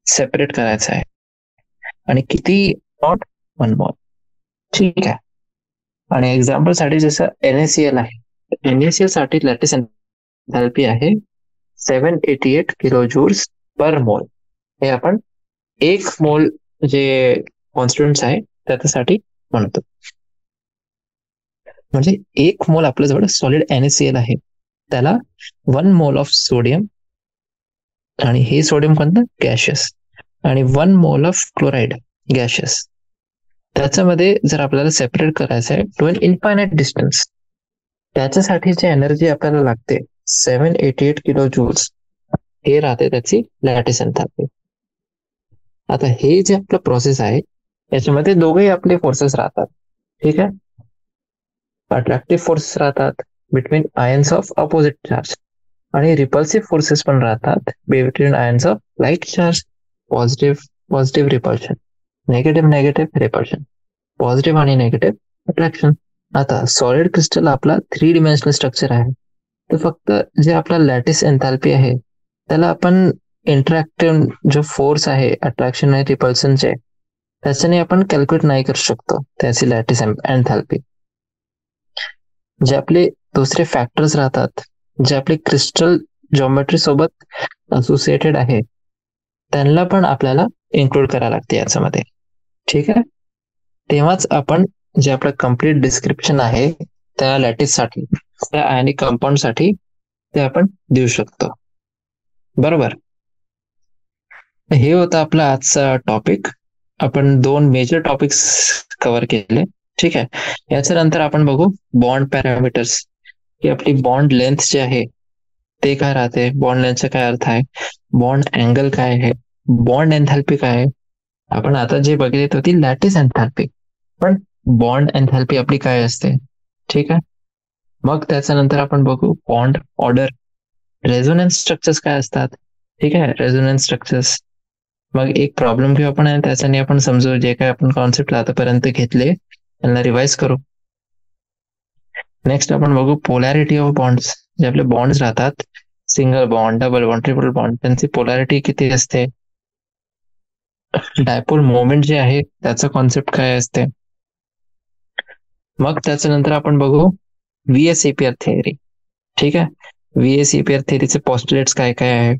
[SPEAKER 1] सेपरेट करायचं आहे, आणि किती, नॉट 1 मोल. ठीक आहे, आणि एक्झाम्पल साठी जसं NaCl आहे, NaCl साठी लॅटिस एन्थॅल्पी आहे 788 किलो जूल्स पर मोल. हे आपण 1 मोल जे कॉन्स्टंट आहे त्याच्यासाठी म्हणतो. म्हणजे 1 मोल आपल्या जवळ सॉलिड NaCl आहे, त्याला 1 मोल ऑफ सोडियम, आणि हे सोडियम कोणतं, गॅशियस, आणि 1 मोल ऑफ क्लोराईड, गॅशियस. त्याच्यामध्ये जर आपल्याला सेपरेट करायचं आहे टू एन इन्फायनाइट डिस्टन्स, त्याच्यासाठी जी एनर्जी आपल्याला लागते 788 किलो जूल्स, हे राहते त्याची लॅटिस एन्थॅल्पी. आता हे जे आपलं प्रोसेस आहे याच्यामध्ये दोघेही आपले फोर्सेस राहतात. ठीक आहे, अट्रॅक्टिव्ह फोर्सेस राहतात between ions of opposite charge, आणि रिपल्सिव्ह फोर्सेस पण राहतात between ions of light charge. Positive repulsion, negative repulsion, positive आणि नेगेटिव्ह अट्रॅक्शन. आता सॉलिड क्रिस्टल आपला 3 डिमेन्शनल स्ट्रक्चर आहे, तर फक्त जे आपला लॅटिस एन्थॅल्पी आहे त्याला आपण इंटरॅक्टिव्ह जो फोर्स आहे अट्रॅक्शन आणि रिपल्शनचे, त्याच्याने आपण कॅल्क्युलेट नाही करू शकतो त्याची लॅटिस एन्थॅल्पी. जे आपले दुसरे फॅक्टर्स राहतात, जे आपले क्रिस्टल जॉमेट्री सोबत असोसिएटेड आहे, त्यांना पण आपल्याला इन्क्लूड करायला लागते याच्यामध्ये. ठीक आहे, तेव्हाच आपण जे आपलं कम्प्लीट डिस्क्रिप्शन आहे त्या लॅटिस साठी, त्या आयनिक कंपाऊंड साठी, ते आपण देऊ शकतो. बरोबर. हे होतं आपलं आजचा टॉपिक. आपण 2 मेजर टॉपिक्स कव्हर केले. ठीक आहे. याच्या नंतर आपण बघू बॉन्ड पॅरामीटर्स, की आपली बॉन्ड लेंथ जी आहे ते काय राहते, बॉन्ड लेंथचा काय अर्थ आहे, बॉन्ड अँगल काय आहे, बॉन्ड एन्थॅल्पी काय आहे. आपण आता जे बघितली होती लॅटिस एन्थॅल्पी, पण बॉन्ड एन्थॅल्पी आपली काय असते. ठीक आहे. मग त्याच्यानंतर आपण बघू बॉन्ड ऑर्डर, रेझोनन्स स्ट्रक्चर्स काय असतात. ठीक आहे. रेझोनन्स स्ट्रक्चर्स, मग एक प्रॉब्लेम घेऊ आपण आणि त्याच्याने आपण समजू जे काय आपण कॉन्सेप्ट आतापर्यंत घेतले त्यांना रिवाइज करू. नेक्स्ट आपण बघू पोलॅरिटी ऑफ बॉन्ड्स, जे आपले बॉन्ड्स राहतात, single bond, double bond, triple bond, त्यांची पोलॅरिटी किती असते. डायपोल मोमेंट जे आहे त्याचा कॉन्सेप्ट काय असते. मग त्याच्यानंतर आपण बघू व्हीएसईपीआर थिअरी. ठीक आहे. व्हीएसईपीआर थिअरीचे पॉस्टुलेट्स काय काय आहे,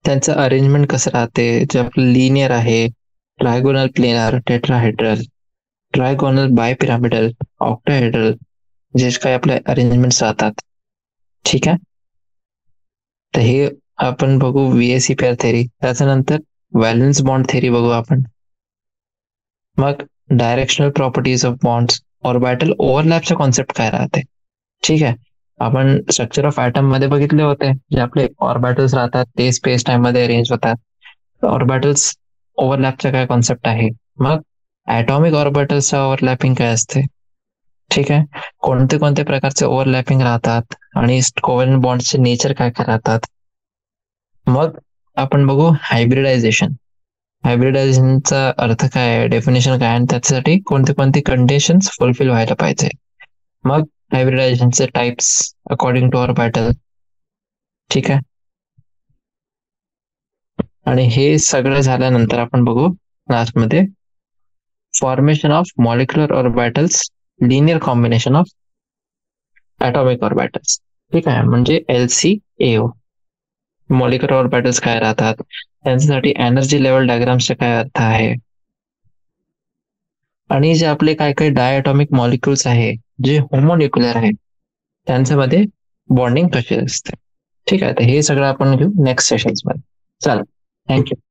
[SPEAKER 1] त्यांचं अरेंजमेंट कसं राहते, जे आपलं लिनियर आहे, trigonal planar, tetrahedral, trigonal bipyramidal, octahedral, जे काही आपले अरेंजमेंट्स राहतात. ठीक आहे. तर हे आपण बघू व्हीएसईपीआर थेरी. त्याच्यानंतर व्हॅलन्स बॉन्ड थेरी बघू आपण. मग directional properties of bonds, orbital ओव्हरलॅपचा कॉन्सेप्ट काय राहते. ठीक आहे. आपण स्ट्रक्चर ऑफ ॲटम मध्ये बघितले होते, जे आपले ऑर्बिटल्स राहतात ते स्पेस टाइम मध्ये अरेंज होतात. ऑर्बिटल्स ओव्हरलॅपचा काय कॉन्सेप्ट आहे. मग ॲटॉमिक ऑर्बिटल्सचा ओव्हरलॅपिंग काय असते. ठीक आहे. कोणते कोणते प्रकारचे ओव्हरलॅपिंग राहतात आणि कोव्हॅलंट बॉन्डचे नेचर काय काय राहतात. मग आपण बघू हायब्रिडायझेशन. हायब्रिडायझेशनचा अर्थ काय आहे, डेफिनेशन काय, आणि त्याच्यासाठी कोणते कोणते कंडिशन्स फुलफिल व्हायला पाहिजे. मग हायब्रिडायझेशनचे टाइप्स अकॉर्डिंग टू ऑर्बिटल. ठीक आहे. आणि हे सगळं झाल्यानंतर आपण बघू लास्टमध्ये formation of molecular orbitals, linear combination of atomic orbitals. ठीक आहे. म्हणजे LCAO. मॉलिक्युलर ऑर्बिटल्स काय राहतात, त्यांच्यासाठी एनर्जी लेवल डायग्रामचा काय अर्थ आहे, आणि जे आपले काय काही डायटॉमिक मॉलिक्युल्स आहे जे होमोन्युक्युलर आहे त्यांच्यामध्ये बॉन्डिंग कशी असते. ठीक आहे. तर हे सगळं आपण घेऊ नेक्स्ट सेशन्स मध्ये. चला, थँक्यू.